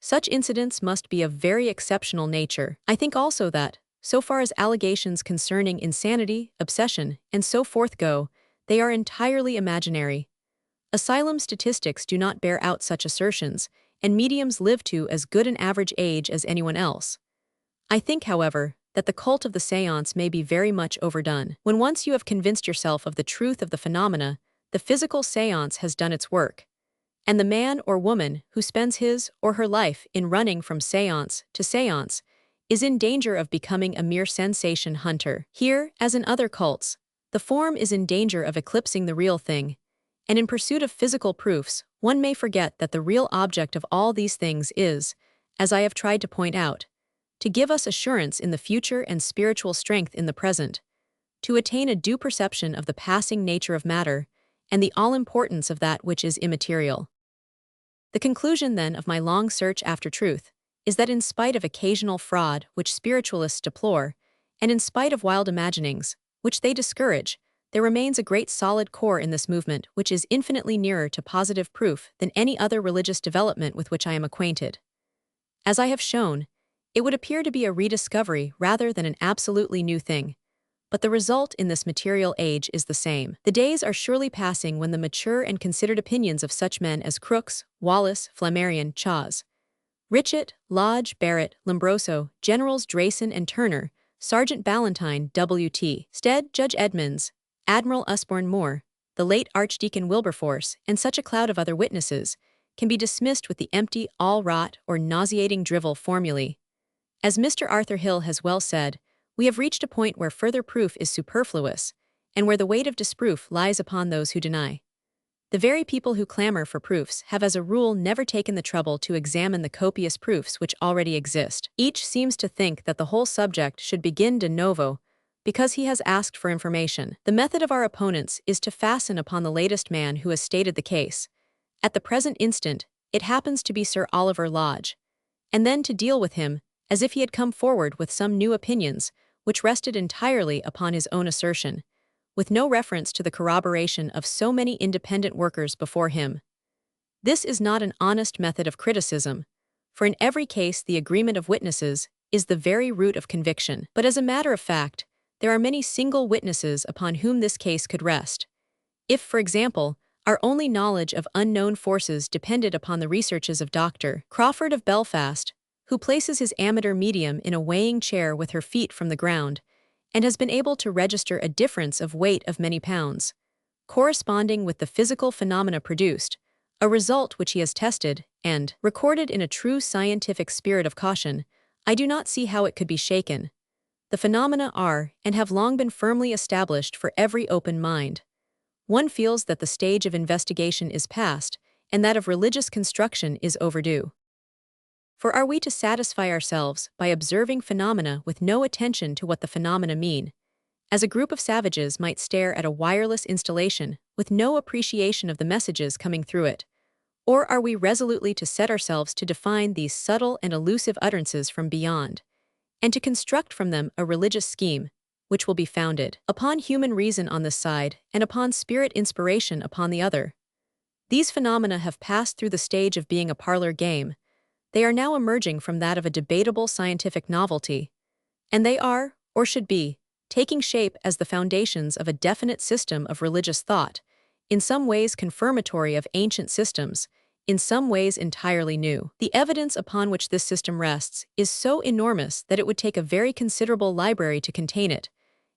Such incidents must be of very exceptional nature. I think also that, so far as allegations concerning insanity, obsession, and so forth go, they are entirely imaginary. Asylum statistics do not bear out such assertions, and mediums live to as good an average age as anyone else. I think, however, that the cult of the séance may be very much overdone. When once you have convinced yourself of the truth of the phenomena, the physical séance has done its work, and the man or woman who spends his or her life in running from séance to séance is in danger of becoming a mere sensation hunter. Here, as in other cults, the form is in danger of eclipsing the real thing, and in pursuit of physical proofs, one may forget that the real object of all these things is, as I have tried to point out, to give us assurance in the future and spiritual strength in the present, to attain a due perception of the passing nature of matter and the all-importance of that which is immaterial. The conclusion, then, of my long search after truth is that in spite of occasional fraud which spiritualists deplore, and in spite of wild imaginings, which they discourage, there remains a great solid core in this movement which is infinitely nearer to positive proof than any other religious development with which I am acquainted. As I have shown, it would appear to be a rediscovery rather than an absolutely new thing, but the result in this material age is the same. The days are surely passing when the mature and considered opinions of such men as Crookes, Wallace, Flammarion, Chas, Richet, Lodge, Barrett, Lombroso, Generals Drayson and Turner, Sergeant Ballantyne, W.T. Stead, Judge Edmonds, Admiral Usborne Moore, the late Archdeacon Wilberforce, and such a cloud of other witnesses, can be dismissed with the empty, all-rot, or nauseating drivel formulae. As Mr. Arthur Hill has well said, we have reached a point where further proof is superfluous, and where the weight of disproof lies upon those who deny. The very people who clamor for proofs have as a rule never taken the trouble to examine the copious proofs which already exist. Each seems to think that the whole subject should begin de novo, because he has asked for information. The method of our opponents is to fasten upon the latest man who has stated the case. At the present instant, it happens to be Sir Oliver Lodge, and then to deal with him as if he had come forward with some new opinions which rested entirely upon his own assertion, with no reference to the corroboration of so many independent workers before him. This is not an honest method of criticism, for in every case the agreement of witnesses is the very root of conviction. But as a matter of fact, there are many single witnesses upon whom this case could rest. If, for example, our only knowledge of unknown forces depended upon the researches of Dr. Crawford of Belfast, who places his amateur medium in a weighing chair with her feet from the ground, and has been able to register a difference of weight of many pounds, corresponding with the physical phenomena produced, a result which he has tested and recorded in a true scientific spirit of caution, I do not see how it could be shaken. The phenomena are and have long been firmly established for every open mind. One feels that the stage of investigation is past, and that of religious construction is overdue. For are we to satisfy ourselves by observing phenomena with no attention to what the phenomena mean, as a group of savages might stare at a wireless installation with no appreciation of the messages coming through it? Or are we resolutely to set ourselves to define these subtle and elusive utterances from beyond, and to construct from them a religious scheme, which will be founded upon human reason on this side and upon spirit inspiration upon the other? These phenomena have passed through the stage of being a parlor game. They are now emerging from that of a debatable scientific novelty, and they are, or should be, taking shape as the foundations of a definite system of religious thought, in some ways confirmatory of ancient systems, in some ways entirely new. The evidence upon which this system rests is so enormous that it would take a very considerable library to contain it,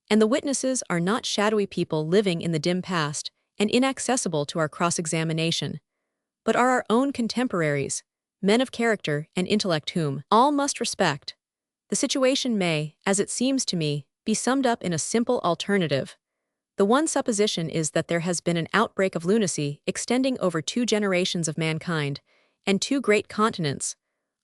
and the witnesses are not shadowy people living in the dim past and inaccessible to our cross-examination, but are our own contemporaries, men of character and intellect whom all must respect. The situation may, as it seems to me, be summed up in a simple alternative. The one supposition is that there has been an outbreak of lunacy extending over 2 generations of mankind and 2 great continents,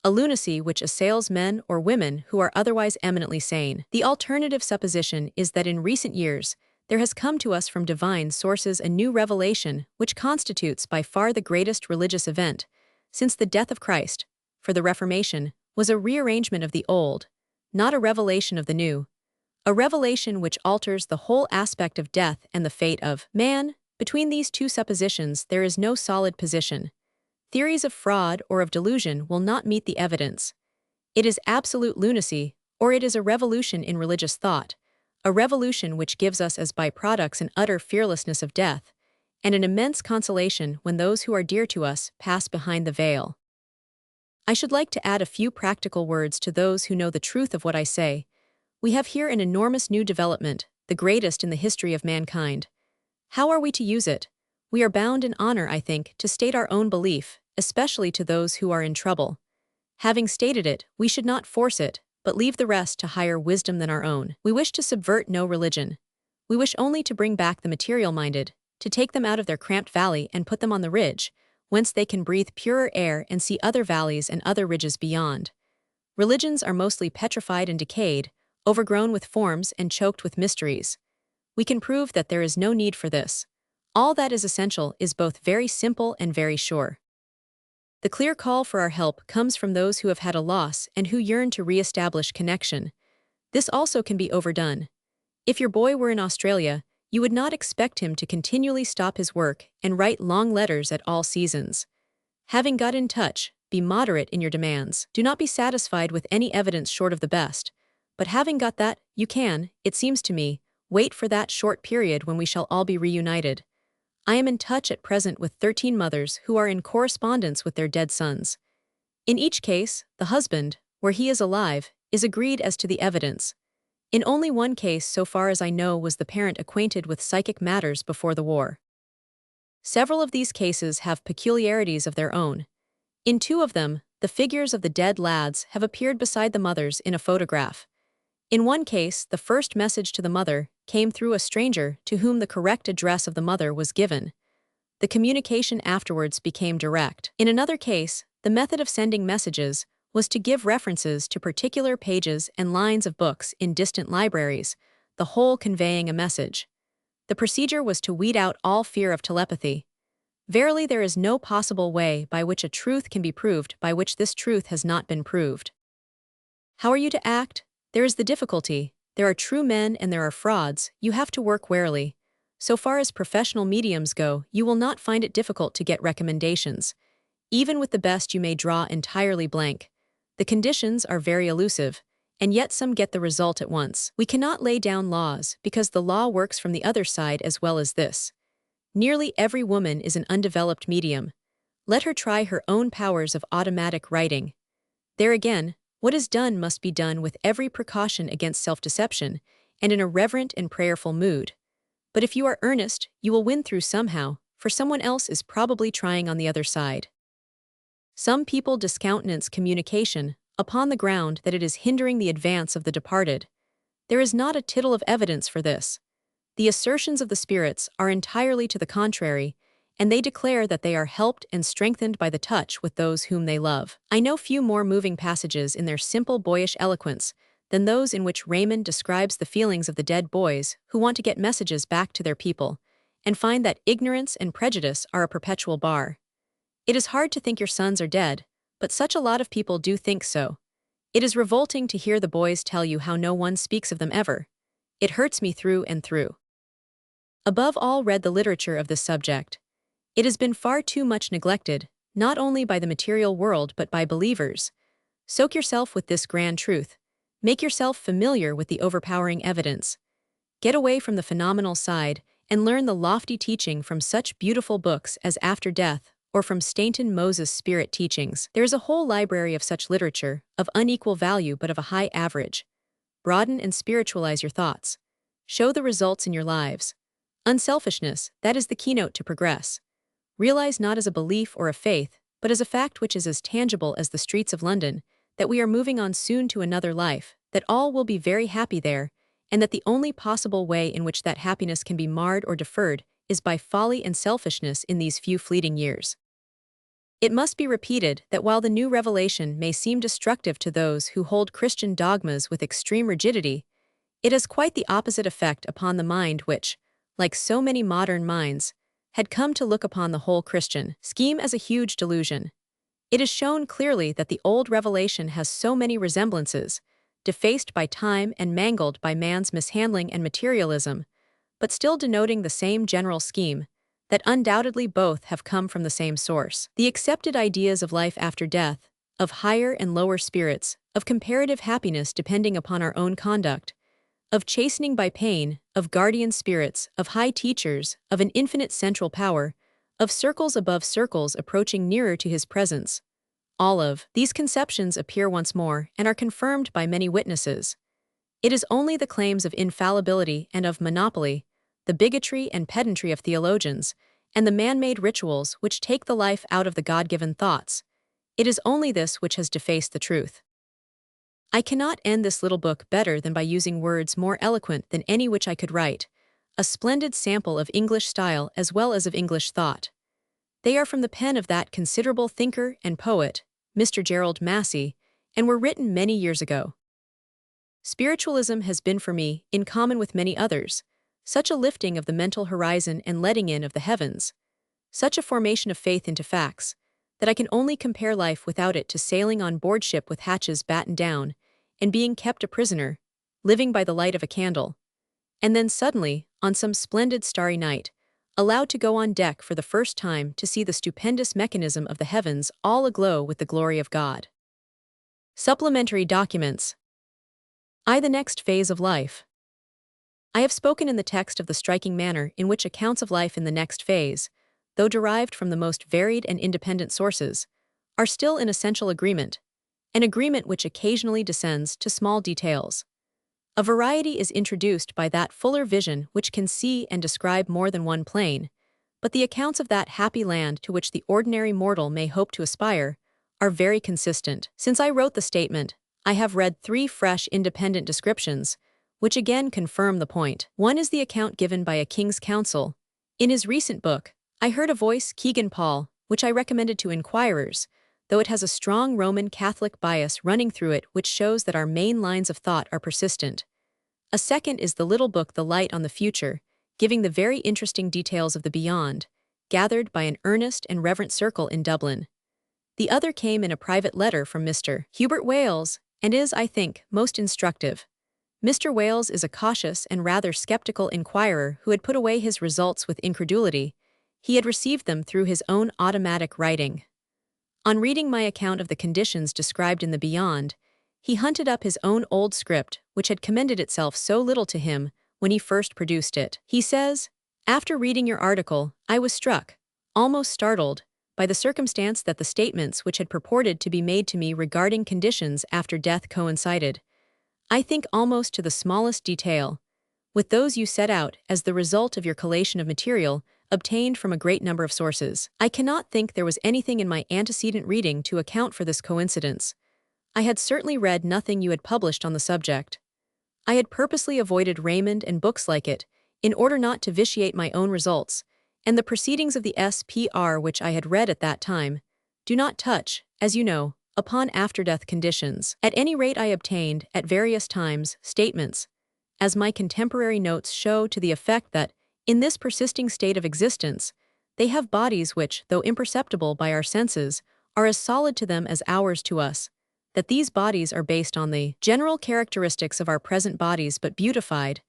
a lunacy which assails men or women who are otherwise eminently sane. The alternative supposition is that in recent years there has come to us from divine sources a new revelation which constitutes by far the greatest religious event since the death of Christ, for the Reformation was a rearrangement of the old, not a revelation of the new, a revelation which alters the whole aspect of death and the fate of man. Between these two suppositions there is no solid position. Theories of fraud or of delusion will not meet the evidence. It is absolute lunacy, or it is a revolution in religious thought, a revolution which gives us as byproducts an utter fearlessness of death, and an immense consolation when those who are dear to us pass behind the veil. I should like to add a few practical words to those who know the truth of what I say. We have here an enormous new development, the greatest in the history of mankind. How are we to use it? We are bound in honor, I think, to state our own belief, especially to those who are in trouble. Having stated it, we should not force it, but leave the rest to higher wisdom than our own. We wish to subvert no religion. We wish only to bring back the material-minded, to take them out of their cramped valley and put them on the ridge, whence they can breathe purer air and see other valleys and other ridges beyond. Religions are mostly petrified and decayed, overgrown with forms and choked with mysteries. We can prove that there is no need for this. All that is essential is both very simple and very sure. The clear call for our help comes from those who have had a loss and who yearn to re-establish connection. This also can be overdone. If your boy were in Australia, you would not expect him to continually stop his work and write long letters at all seasons. Having got in touch, be moderate in your demands. Do not be satisfied with any evidence short of the best. But having got that, you can, it seems to me, wait for that short period when we shall all be reunited. I am in touch at present with 13 mothers who are in correspondence with their dead sons. In each case, the husband, where he is alive, is agreed as to the evidence. In only one case, so far as I know, was the parent acquainted with psychic matters before the war. Several of these cases have peculiarities of their own. In 2 of them, the figures of the dead lads have appeared beside the mothers in a photograph. In one case, the first message to the mother came through a stranger to whom the correct address of the mother was given. The communication afterwards became direct. In another case, the method of sending messages was to give references to particular pages and lines of books in distant libraries, the whole conveying a message. The procedure was to weed out all fear of telepathy. Verily, there is no possible way by which a truth can be proved by which this truth has not been proved. How are you to act? There is the difficulty. There are true men and there are frauds. You have to work warily. So far as professional mediums go, you will not find it difficult to get recommendations. Even with the best you may draw entirely blank. The conditions are very elusive, and yet some get the result at once. We cannot lay down laws because the law works from the other side as well as this. Nearly every woman is an undeveloped medium. Let her try her own powers of automatic writing. There again, what is done must be done with every precaution against self-deception and in a reverent and prayerful mood. But if you are earnest, you will win through somehow, for someone else is probably trying on the other side. Some people discountenance communication upon the ground that it is hindering the advance of the departed. There is not a tittle of evidence for this. The assertions of the spirits are entirely to the contrary, and they declare that they are helped and strengthened by the touch with those whom they love. I know few more moving passages in their simple boyish eloquence than those in which Raymond describes the feelings of the dead boys who want to get messages back to their people, and find that ignorance and prejudice are a perpetual bar. It is hard to think your sons are dead, but such a lot of people do think so. It is revolting to hear the boys tell you how no one speaks of them ever. It hurts me through and through. Above all, read the literature of this subject. It has been far too much neglected, not only by the material world but by believers. Soak yourself with this grand truth. Make yourself familiar with the overpowering evidence. Get away from the phenomenal side and learn the lofty teaching from such beautiful books as After Death or from Stanton Moses' Spirit Teachings. There is a whole library of such literature, of unequal value but of a high average. Broaden and spiritualize your thoughts. Show the results in your lives. Unselfishness, that is the keynote to progress. Realize not as a belief or a faith, but as a fact which is as tangible as the streets of London, that we are moving on soon to another life, that all will be very happy there, and that the only possible way in which that happiness can be marred or deferred is by folly and selfishness in these few fleeting years. It must be repeated that while the new revelation may seem destructive to those who hold Christian dogmas with extreme rigidity, It has quite the opposite effect upon the mind which, like so many modern minds, had come to look upon the whole Christian scheme as a huge delusion. It is shown clearly that the old revelation has so many resemblances, defaced by time and mangled by man's mishandling and materialism, but still denoting the same general scheme, that undoubtedly both have come from the same source. The accepted ideas of life after death, of higher and lower spirits, of comparative happiness depending upon our own conduct, of chastening by pain, of guardian spirits, of high teachers, of an infinite central power, of circles above circles approaching nearer to his presence. All of these conceptions appear once more and are confirmed by many witnesses. It is only the claims of infallibility and of monopoly, the bigotry and pedantry of theologians, and the man-made rituals which take the life out of the God-given thoughts. It is only this which has defaced the truth. I cannot end this little book better than by using words more eloquent than any which I could write, a splendid sample of English style as well as of English thought. They are from the pen of that considerable thinker and poet, Mr. Gerald Massey, and were written many years ago. Spiritualism has been for me, in common with many others, such a lifting of the mental horizon and letting in of the heavens, such a formation of faith into facts, that I can only compare life without it to sailing on board ship with hatches battened down, and being kept a prisoner, living by the light of a candle, and then suddenly, on some splendid starry night, allowed to go on deck for the first time to see the stupendous mechanism of the heavens all aglow with the glory of God. Supplementary documents. The next phase of life. I have spoken in the text of the striking manner in which accounts of life in the next phase, though derived from the most varied and independent sources, are still in essential agreement, an agreement which occasionally descends to small details. A variety is introduced by that fuller vision which can see and describe more than one plane, but the accounts of that happy land to which the ordinary mortal may hope to aspire are very consistent. Since I wrote the statement, I have read 3 fresh independent descriptions, which again confirm the point. One is the account given by a king's counsel. In his recent book, I heard a voice, Kegan Paul, which I recommended to inquirers, though it has a strong Roman Catholic bias running through it which shows that our main lines of thought are persistent. A second is the little book The Light on the Future, giving the very interesting details of the beyond, gathered by an earnest and reverent circle in Dublin. The other came in a private letter from Mr. Hubert Wales, and is, I think, most instructive. Mr. Wales is a cautious and rather skeptical inquirer who had put away his results with incredulity. He had received them through his own automatic writing. On reading my account of the conditions described in the beyond, he hunted up his own old script, which had commended itself so little to him when he first produced it. He says, "After reading your article, I was struck, almost startled, by the circumstance that the statements which had purported to be made to me regarding conditions after death coincided, I think almost to the smallest detail, with those you set out as the result of your collation of material obtained from a great number of sources. I cannot think there was anything in my antecedent reading to account for this coincidence. I had certainly read nothing you had published on the subject. I had purposely avoided Raymond and books like it, in order not to vitiate my own results, and the proceedings of the SPR which I had read at that time do not touch, as you know, upon after-death conditions. At any rate I obtained, at various times, statements, as my contemporary notes show, to the effect that, in this persisting state of existence, they have bodies which, though imperceptible by our senses, are as solid to them as ours to us, that these bodies are based on the general characteristics of our present bodies but beautified,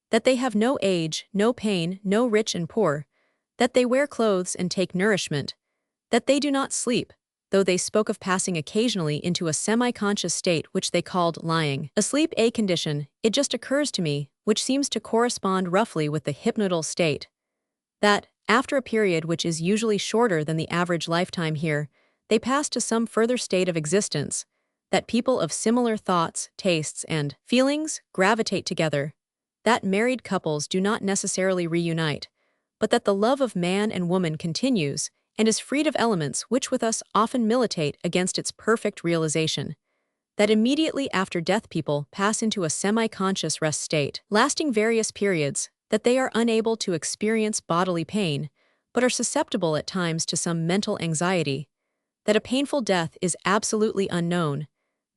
that they have no age, no pain, no rich and poor, that they wear clothes and take nourishment, that they do not sleep, though they spoke of passing occasionally into a semi-conscious state which they called lying asleep, a condition, it just occurs to me, which seems to correspond roughly with the hypnoidal state, that, after a period which is usually shorter than the average lifetime here, they pass to some further state of existence, that people of similar thoughts, tastes, and feelings gravitate together, that married couples do not necessarily reunite, but that the love of man and woman continues, and is freed of elements which with us often militate against its perfect realization, that immediately after death people pass into a semi-conscious rest state, lasting various periods, that they are unable to experience bodily pain, but are susceptible at times to some mental anxiety, that a painful death is absolutely unknown,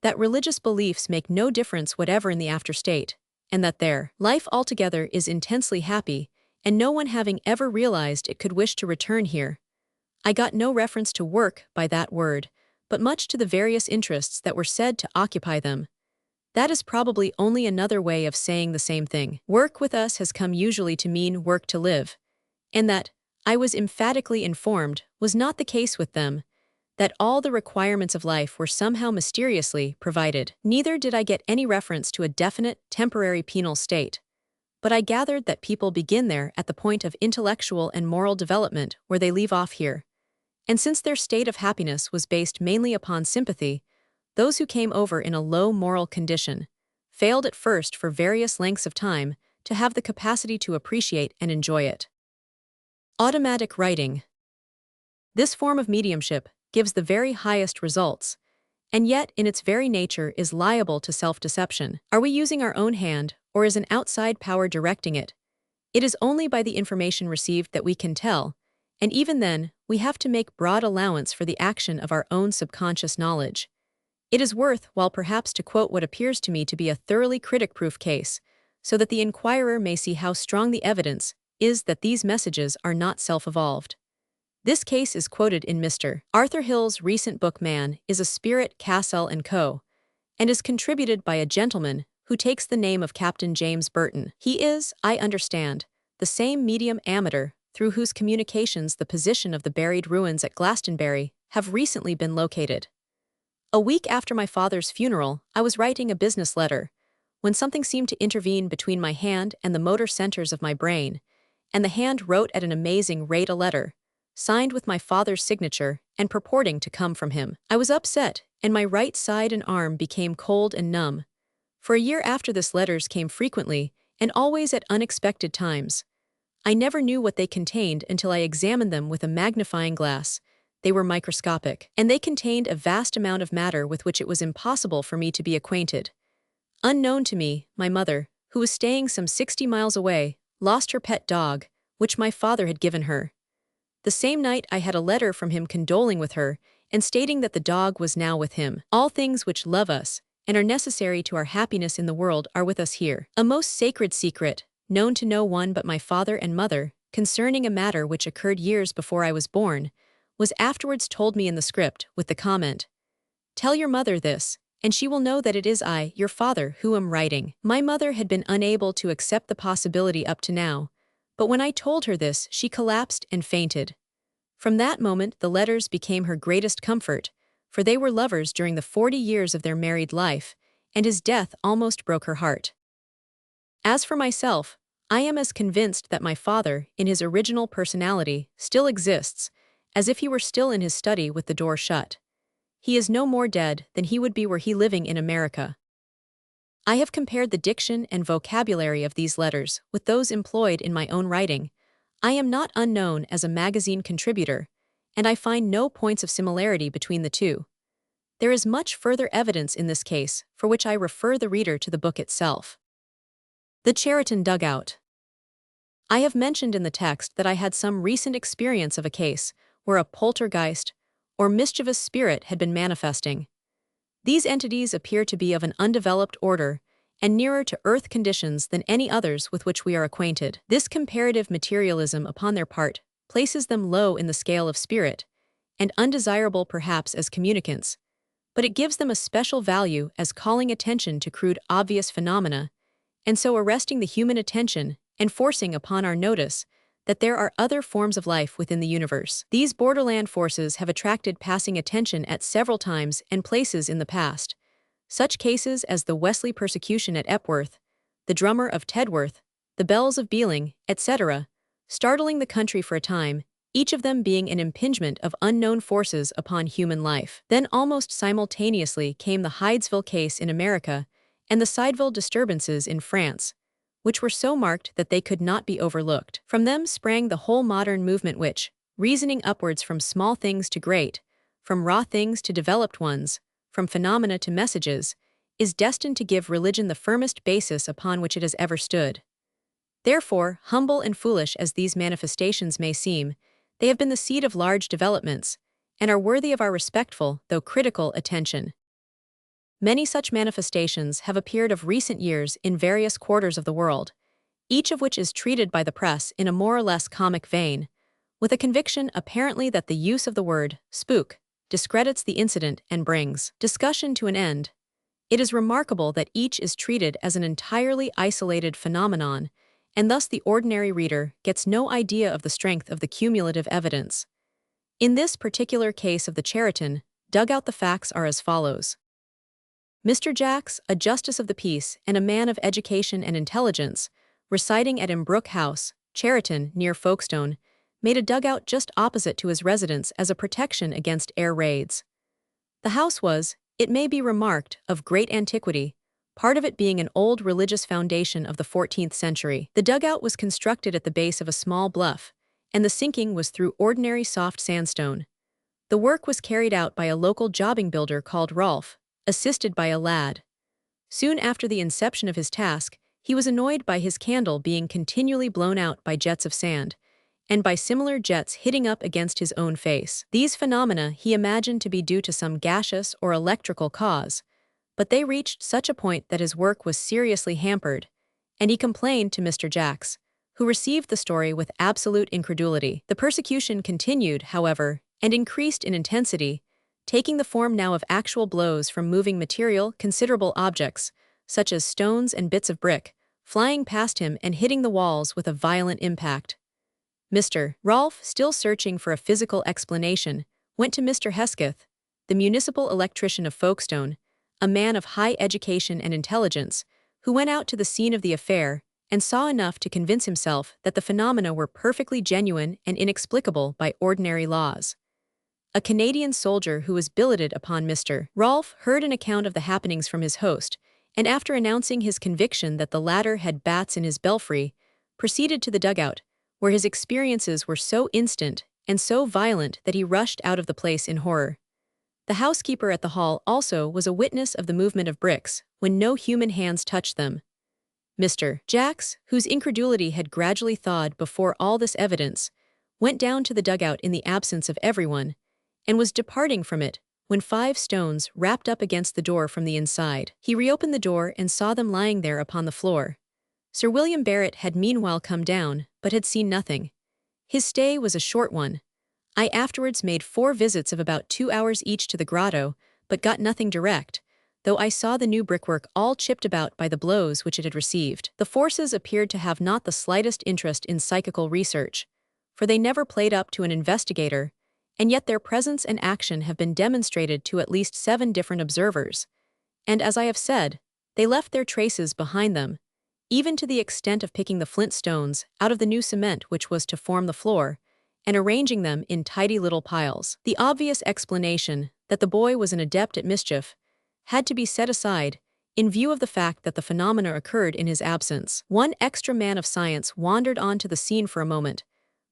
that religious beliefs make no difference whatever in the after state, and that their life altogether is intensely happy, and no one having ever realized it could wish to return here. I got no reference to work by that word, but much to the various interests that were said to occupy them. That is probably only another way of saying the same thing. Work with us has come usually to mean work to live, and that, I was emphatically informed, was not the case with them, that all the requirements of life were somehow mysteriously provided. Neither did I get any reference to a definite, temporary penal state, but I gathered that people begin there at the point of intellectual and moral development where they leave off here. And since their state of happiness was based mainly upon sympathy, those who came over in a low moral condition failed at first for various lengths of time to have the capacity to appreciate and enjoy it. Automatic writing. This form of mediumship gives the very highest results, and yet in its very nature is liable to self-deception. Are we using our own hand, or is an outside power directing it? It is only by the information received that we can tell, and even then, we have to make broad allowance for the action of our own subconscious knowledge. It is worth while perhaps to quote what appears to me to be a thoroughly critic-proof case, so that the inquirer may see how strong the evidence is that these messages are not self-evolved. This case is quoted in Mr. Arthur Hill's recent book Man is a Spirit, Cassell & Co., and is contributed by a gentleman who takes the name of Captain James Burton. He is, I understand, the same medium amateur through whose communications the position of the buried ruins at Glastonbury have recently been located. A week after my father's funeral, I was writing a business letter, when something seemed to intervene between my hand and the motor centers of my brain, and the hand wrote at an amazing rate a letter, signed with my father's signature and purporting to come from him. I was upset, and my right side and arm became cold and numb. For a year after this letters came frequently, and always at unexpected times. I never knew what they contained until I examined them with a magnifying glass. They were microscopic, and they contained a vast amount of matter with which it was impossible for me to be acquainted. Unknown to me, my mother, who was staying some 60 miles away, lost her pet dog, which my father had given her. The same night I had a letter from him condoling with her and stating that the dog was now with him. All things which love us and are necessary to our happiness in the world are with us here. A most sacred secret, known to no one but my father and mother, concerning a matter which occurred years before I was born, was afterwards told me in the script with the comment, "Tell your mother this, and she will know that it is I, your father, who am writing." My mother had been unable to accept the possibility up to now, but when I told her this, she collapsed and fainted. From that moment, the letters became her greatest comfort, for they were lovers during the 40 years of their married life, and his death almost broke her heart. As for myself, I am as convinced that my father, in his original personality, still exists, as if he were still in his study with the door shut. He is no more dead than he would be were he living in America. I have compared the diction and vocabulary of these letters with those employed in my own writing. I am not unknown as a magazine contributor, and I find no points of similarity between the two. There is much further evidence in this case, for which I refer the reader to the book itself. The Cheriton Dugout. I have mentioned in the text that I had some recent experience of a case where a poltergeist, or mischievous spirit, had been manifesting. These entities appear to be of an undeveloped order and nearer to earth conditions than any others with which we are acquainted. This comparative materialism upon their part places them low in the scale of spirit, and undesirable perhaps as communicants, but it gives them a special value as calling attention to crude obvious phenomena, and so arresting the human attention and forcing upon our notice that there are other forms of life within the universe. These borderland forces have attracted passing attention at several times and places in the past. Such cases as the Wesley persecution at Epworth, the drummer of Tedworth, the bells of Bealing, etc., startling the country for a time, each of them being an impingement of unknown forces upon human life. Then almost simultaneously came the Hydesville case in America and the Sideville disturbances in France, which were so marked that they could not be overlooked. From them sprang the whole modern movement which, reasoning upwards from small things to great, from raw things to developed ones, from phenomena to messages, is destined to give religion the firmest basis upon which it has ever stood. Therefore, humble and foolish as these manifestations may seem, they have been the seed of large developments, and are worthy of our respectful, though critical, attention. Many such manifestations have appeared of recent years in various quarters of the world, each of which is treated by the press in a more or less comic vein, with a conviction apparently that the use of the word spook discredits the incident and brings discussion to an end. It is remarkable that each is treated as an entirely isolated phenomenon, and thus the ordinary reader gets no idea of the strength of the cumulative evidence. In this particular case of the Cheriton, dug out the facts are as follows. Mr. Jacks, a justice of the peace and a man of education and intelligence, residing at Imbrook House, Cheriton, near Folkestone, made a dugout just opposite to his residence as a protection against air raids. The house was, it may be remarked, of great antiquity, part of it being an old religious foundation of the 14th century. The dugout was constructed at the base of a small bluff, and the sinking was through ordinary soft sandstone. The work was carried out by a local jobbing builder called Rolfe, assisted by a lad. Soon after the inception of his task, he was annoyed by his candle being continually blown out by jets of sand, and by similar jets hitting up against his own face. These phenomena he imagined to be due to some gaseous or electrical cause, but they reached such a point that his work was seriously hampered, and he complained to Mr. Jacks, who received the story with absolute incredulity. The persecution continued, however, and increased in intensity, taking the form now of actual blows from moving material, considerable objects, such as stones and bits of brick, flying past him and hitting the walls with a violent impact. Mr. Rolfe, still searching for a physical explanation, went to Mr. Hesketh, the municipal electrician of Folkestone, a man of high education and intelligence, who went out to the scene of the affair and saw enough to convince himself that the phenomena were perfectly genuine and inexplicable by ordinary laws. A Canadian soldier who was billeted upon Mr. Rolfe heard an account of the happenings from his host, and after announcing his conviction that the latter had bats in his belfry, proceeded to the dugout, where his experiences were so instant and so violent that he rushed out of the place in horror. The housekeeper at the hall also was a witness of the movement of bricks when no human hands touched them. Mr. Jacks, whose incredulity had gradually thawed before all this evidence, went down to the dugout in the absence of everyone, and was departing from it when 5 stones rapped up against the door from the inside. He reopened the door and saw them lying there upon the floor. Sir William Barrett had meanwhile come down, but had seen nothing. His stay was a short one. I afterwards made 4 visits of about 2 hours each to the grotto, but got nothing direct, though I saw the new brickwork all chipped about by the blows which it had received. The forces appeared to have not the slightest interest in psychical research, for they never played up to an investigator, and yet their presence and action have been demonstrated to at least 7 different observers, and as I have said, they left their traces behind them, even to the extent of picking the flint stones out of the new cement which was to form the floor, and arranging them in tidy little piles. The obvious explanation that the boy was an adept at mischief had to be set aside, in view of the fact that the phenomena occurred in his absence. One extra man of science wandered onto the scene for a moment,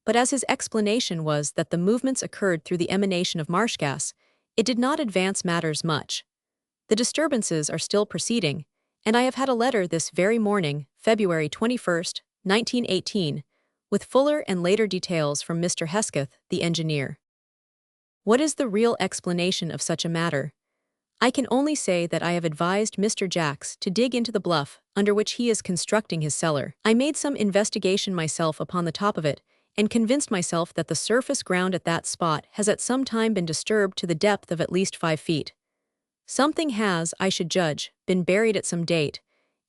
but as his explanation was that the movements occurred through the emanation of marsh gas, it did not advance matters much. The disturbances are still proceeding, and I have had a letter this very morning, February 21st, 1918, with fuller and later details from Mr. Hesketh, the engineer. What is the real explanation of such a matter? I can only say that I have advised Mr. Jacks to dig into the bluff under which he is constructing his cellar. I made some investigation myself upon the top of it, and convinced myself that the surface ground at that spot has at some time been disturbed to the depth of at least 5 feet. Something has, I should judge, been buried at some date,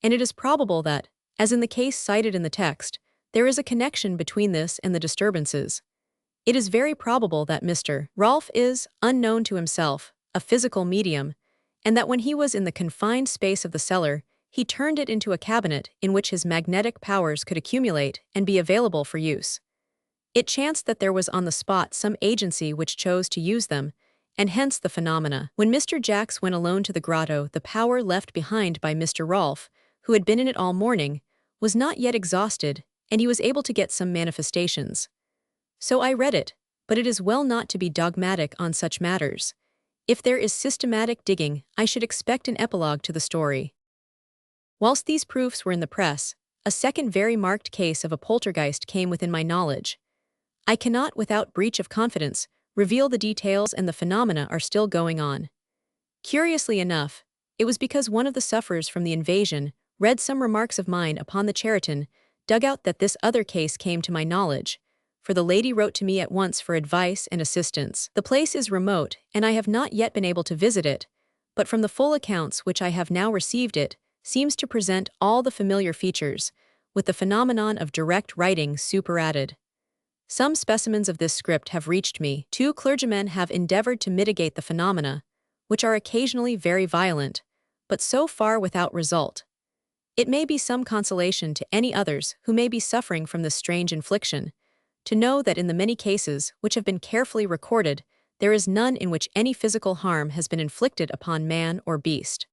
and it is probable that, as in the case cited in the text, there is a connection between this and the disturbances. It is very probable that Mr. Rolfe is, unknown to himself, a physical medium, and that when he was in the confined space of the cellar, he turned it into a cabinet in which his magnetic powers could accumulate and be available for use. It chanced that there was on the spot some agency which chose to use them, and hence the phenomena. When Mr. Jacks went alone to the grotto, the power left behind by Mr. Rolfe, who had been in it all morning, was not yet exhausted, and he was able to get some manifestations. So I read it, but it is well not to be dogmatic on such matters. If there is systematic digging, I should expect an epilogue to the story. Whilst these proofs were in the press, a second very marked case of a poltergeist came within my knowledge. I cannot, without breach of confidence, reveal the details, and the phenomena are still going on. Curiously enough, It was because one of the sufferers from the invasion read some remarks of mine upon the Cheriton dugout that this other case came to my knowledge, for the lady wrote to me at once for advice and assistance. The place is remote, and I have not yet been able to visit it, but from the full accounts which I have now received it seems to present all the familiar features, with the phenomenon of direct writing superadded. Some specimens of this script have reached me. 2 clergymen have endeavored to mitigate the phenomena, which are occasionally very violent, but so far without result. It may be some consolation to any others who may be suffering from this strange infliction, to know that in the many cases which have been carefully recorded, there is none in which any physical harm has been inflicted upon man or beast.